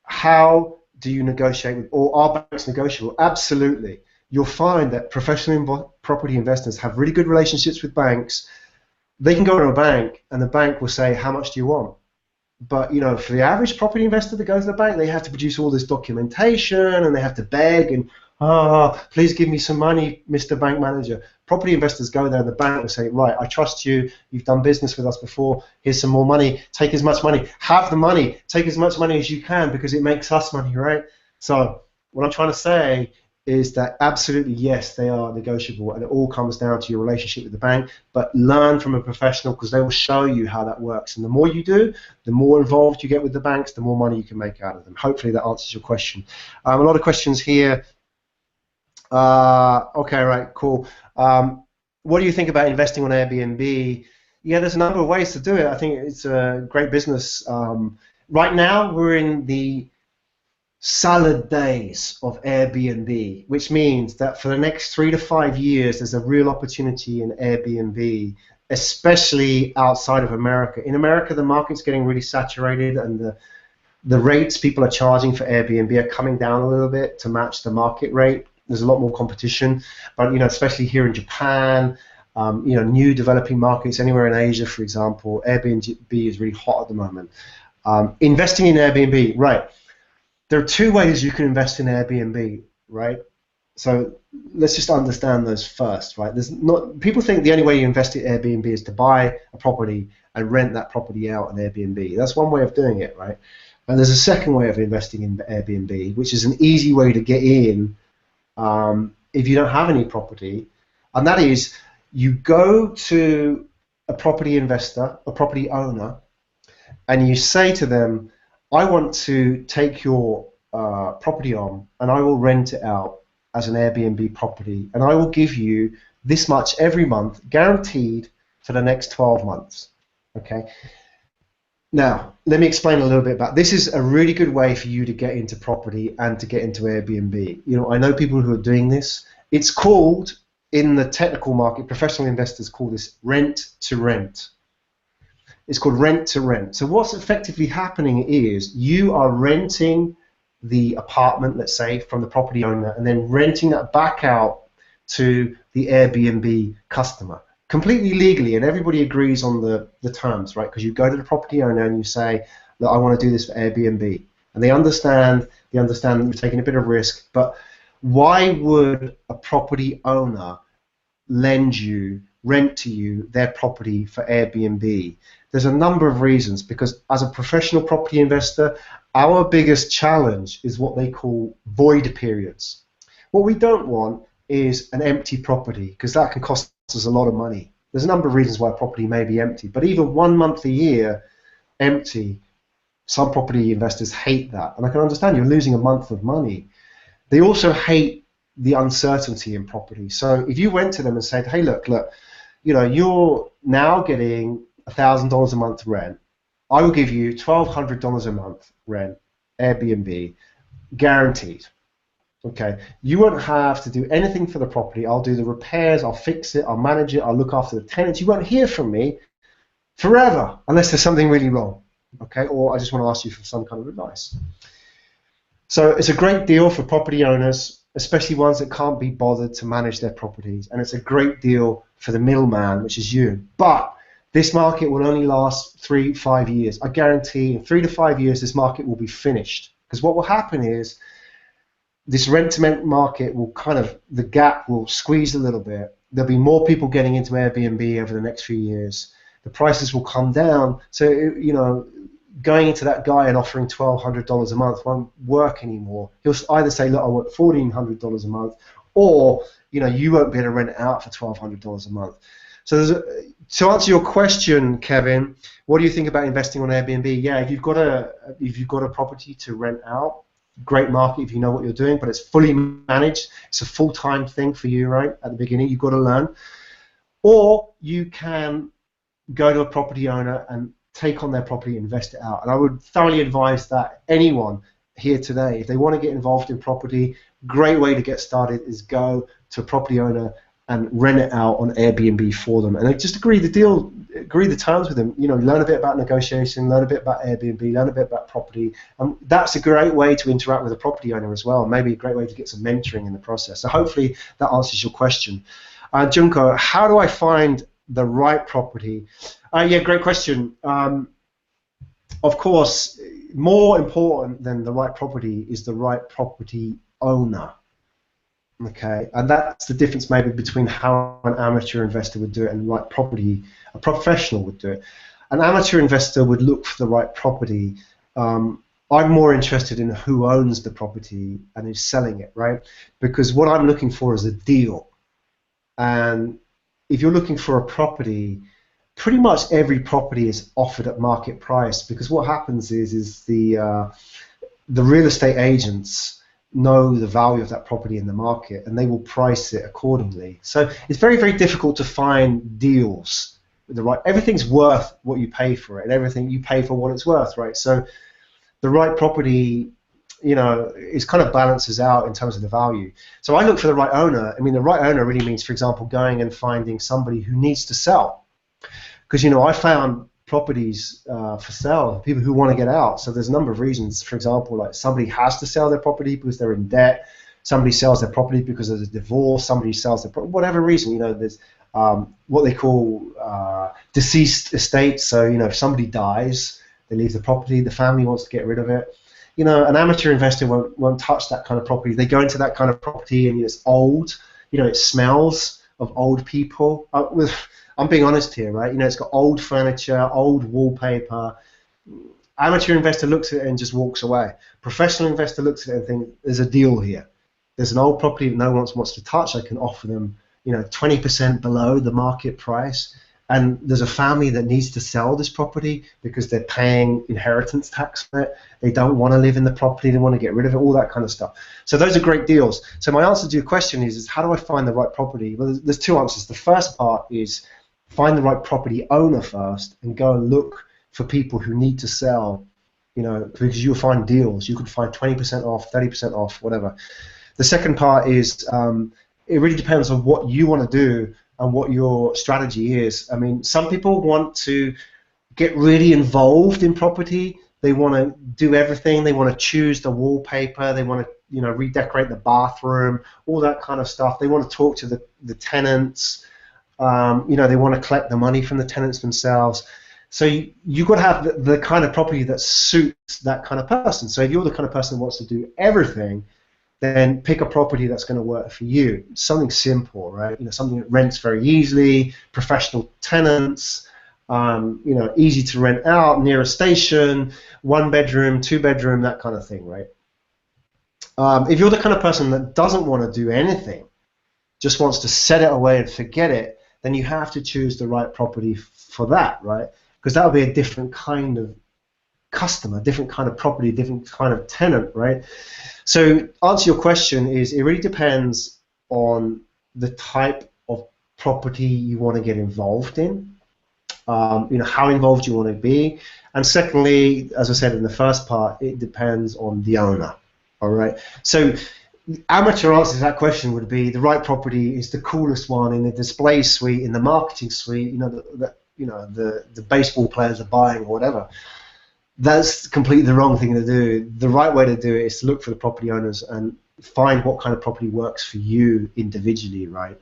how do you negotiate with, or are banks negotiable? Absolutely. You'll find that professional property investors have really good relationships with banks. They can go to a bank, and the bank will say, how much do you want? But, for the average property investor that goes to the bank, they have to produce all this documentation, and they have to beg, and, please give me some money, Mr. Bank Manager. Property investors go there, and the bank will say, right, I trust you, you've done business with us before, here's some more money, take as much money, have the money, take as much money as you can, because it makes us money, right? So what I'm trying to say is that absolutely, yes, they are negotiable, and it all comes down to your relationship with the bank. But learn from a professional, because they will show you how that works. And the more you do, the more involved you get with the banks, the more money you can make out of them. Hopefully that answers your question. A lot of questions here. Okay, right, cool. What do you think about investing on Airbnb? Yeah, there's a number of ways to do it. I think it's a great business. Right now, we're in the salad days of Airbnb, which means that for the next 3 to 5 years, there's a real opportunity in Airbnb, especially outside of America. In America, the market's getting really saturated, and the rates people are charging for Airbnb are coming down a little bit to match the market rate. There's a lot more competition, but especially here in Japan, new developing markets, anywhere in Asia, for example, Airbnb is really hot at the moment. Investing in Airbnb, right? There are 2 ways you can invest in Airbnb, right? So let's just understand those first, right? People think the only way you invest in Airbnb is to buy a property and rent that property out on Airbnb. That's one way of doing it, right? And there's a second way of investing in Airbnb, which is an easy way to get in if you don't have any property, and that is you go to a property investor, a property owner, and you say to them, I want to take your property on, and I will rent it out as an Airbnb property, and I will give you this much every month, guaranteed for the next 12 months. Okay. Now, let me explain a little bit about this. Is a really good way for you to get into property and to get into Airbnb. I know people who are doing this. It's called, in the technical market, professional investors call this rent to rent. It's called rent to rent. So what's effectively happening is you are renting the apartment, let's say, from the property owner, and then renting that back out to the Airbnb customer, completely legally, and everybody agrees on the terms, right? Because you go to the property owner and you say, look, I want to do this for Airbnb. And they understand that you're taking a bit of risk, but why would a property owner rent to you their property for Airbnb? There's a number of reasons, because as a professional property investor, our biggest challenge is what they call void periods. What we don't want is an empty property, because that can cost us a lot of money. There's a number of reasons why a property may be empty, but even 1 month a year empty, some property investors hate that, and I can understand you're losing a month of money. They also hate the uncertainty in property. So if you went to them and said, hey, look, you're now getting $1,000 a month rent. I will give you $1,200 a month rent, Airbnb, guaranteed. Okay, you won't have to do anything for the property. I'll do the repairs, I'll fix it, I'll manage it, I'll look after the tenants. You won't hear from me forever unless there's something really wrong. Okay, or I just want to ask you for some kind of advice. So it's a great deal for property owners, especially ones that can't be bothered to manage their properties, and it's a great deal for the middleman, which is you. But this market will only last 3-5 years. I guarantee in 3 to 5 years this market will be finished, because what will happen is this rent-to-rent market will the gap will squeeze a little bit. There'll be more people getting into Airbnb over the next few years. The prices will come down. So, going into that guy and offering $1,200 a month won't work anymore. He'll either say, look, I want $1,400 a month, or, you won't be able to rent it out for $1,200 a month. So to answer your question, Kevin, what do you think about investing on Airbnb? Yeah, if you've got a property to rent out, great market if you know what you're doing, but it's fully managed. It's a full-time thing for you, right? At the beginning, you've got to learn. Or you can go to a property owner and take on their property and invest it out. And I would thoroughly advise that anyone here today, if they want to get involved in property, great way to get started is go to a property owner and rent it out on Airbnb for them, and just agree the terms with them. Learn a bit about negotiation, learn a bit about Airbnb, learn a bit about property. That's a great way to interact with a property owner as well. Maybe a great way to get some mentoring in the process. So hopefully that answers your question. Junko, how do I find the right property? Yeah, great question. Of course, more important than the right property is the right property owner. Okay, and that's the difference maybe between how an amateur investor would do it and the right property a professional would do it. An amateur investor would look for the right property. I'm more interested in who owns the property and is selling it, right? Because what I'm looking for is a deal. And if you're looking for a property, pretty much every property is offered at market price, because what happens is the real estate agents know the value of that property in the market, and they will price it accordingly. So it's very, very difficult to find deals with the right. Everything's worth what you pay for it, and everything you pay for what it's worth, right? So the right property, it kind of balances out in terms of the value. So I look for the right owner. I mean, the right owner really means, for example, going and finding somebody who needs to sell, because I found properties for sale, people who want to get out. So there's a number of reasons. For example, like somebody has to sell their property because they're in debt. Somebody sells their property because there's a divorce. Somebody sells their property, whatever reason. There's what they call deceased estates. So if somebody dies, they leave the property. The family wants to get rid of it. An amateur investor won't touch that kind of property. They go into that kind of property and it's old. It smells of old people. I'm being honest here, right? It's got old furniture, old wallpaper. Amateur investor looks at it and just walks away. Professional investor looks at it and thinks, there's a deal here. There's an old property that no one wants to touch. I can offer them, 20% below the market price. And there's a family that needs to sell this property because they're paying inheritance tax on it. They don't want to live in the property. They want to get rid of it, all that kind of stuff. So those are great deals. So my answer to your question is how do I find the right property? Well, there's two answers. The first part is find the right property owner first and go and look for people who need to sell, because you'll find deals. You can find 20% off, 30% off, whatever. The second part is it really depends on what you want to do and what your strategy is. I mean, some people want to get really involved in property. They want to do everything. They want to choose the wallpaper. They want to, you know, redecorate the bathroom, all that kind of stuff. They want to talk to the tenants. You know, they want to collect the money from the tenants themselves. So you've got to have the kind of property that suits that kind of person. So if you're the kind of person who wants to do everything, then pick a property that's going to work for you. Something simple, right? You know, something that rents very easily, professional tenants, you know, easy to rent out, near a station, 1 bedroom, 2 bedroom, that kind of thing, right? If you're the kind of person that doesn't want to do anything, just wants to set it away and forget it, then you have to choose the right property for that, right? Because that will be a different kind of customer, different kind of property, different kind of tenant, right? So answer your question is, it really depends on the type of property you want to get involved in, you know, how involved you want to be, and secondly, as I said in the first part, it depends on the owner. All right. So amateur answer to that question would be, the right property is the coolest one in the display suite, in the marketing suite, you know, the baseball players are buying or whatever. That's completely the wrong thing to do. The right way to do it is to look for the property owners and find what kind of property works for you individually, right?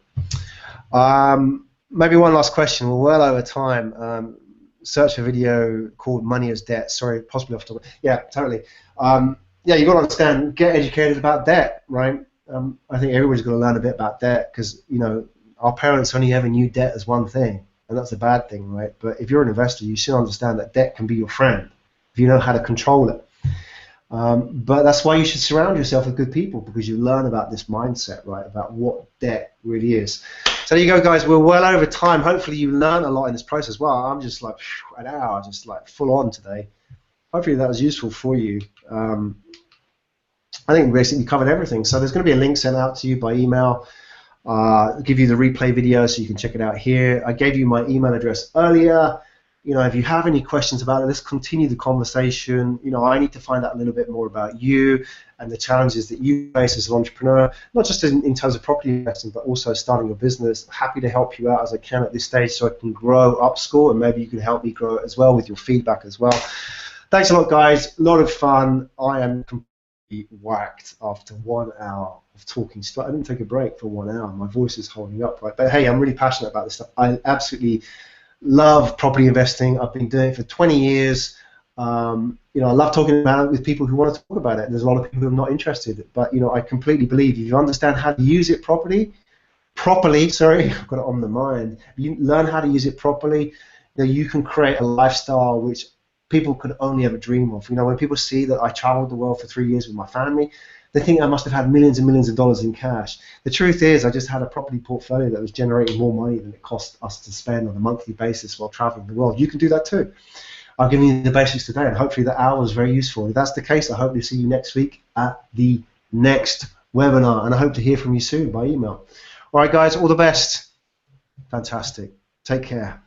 Maybe one last question. We're well over time. Search a video called Money as Debt. Sorry, possibly off topic. Yeah, totally. Yeah, you've got to understand, get educated about debt, right? I think everybody's got to learn a bit about debt, because, you know, our parents only ever knew debt as one thing, and that's a bad thing, right? But if you're an investor, you should understand that debt can be your friend if you know how to control it. But that's why you should surround yourself with good people, because you learn about this mindset, right, about what debt really is. So there you go, guys. We're well over time. Hopefully you learn a lot in this process. Well, I'm just like an hour, just like full on today. Hopefully that was useful for you. I think we basically covered everything. So there's going to be a link sent out to you by email. Give you the replay video so you can check it out here. I gave you my email address earlier. You know, if you have any questions about it, let's continue the conversation. You know, I need to find out a little bit more about you and the challenges that you face as an entrepreneur, not just in terms of property investing, but also starting a business. Happy to help you out as I can at this stage, so I can grow Up.School, and maybe you can help me grow it as well with your feedback as well. Thanks a lot, guys. A lot of fun. I am completely whacked after 1 hour of talking. I didn't take a break for 1 hour. My voice is holding up, right? But hey, I'm really passionate about this stuff. I absolutely love property investing. I've been doing it for 20 years. You know, I love talking about it with people who want to talk about it. There's a lot of people who are not interested, but you know, I completely believe if you understand how to use it properly, sorry, I've got it on the mind. If you learn how to use it properly, you know, you can create a lifestyle which people could only ever dream of. You know, when people see that I traveled the world for 3 years with my family, they think I must have had millions and millions of dollars in cash. The truth is, I just had a property portfolio that was generating more money than it cost us to spend on a monthly basis while traveling the world. You can do that too. I've given you the basics today, and hopefully that hour was very useful. If that's the case, I hope to see you next week at the next webinar, and I hope to hear from you soon by email. All right, guys, all the best. Fantastic. Take care.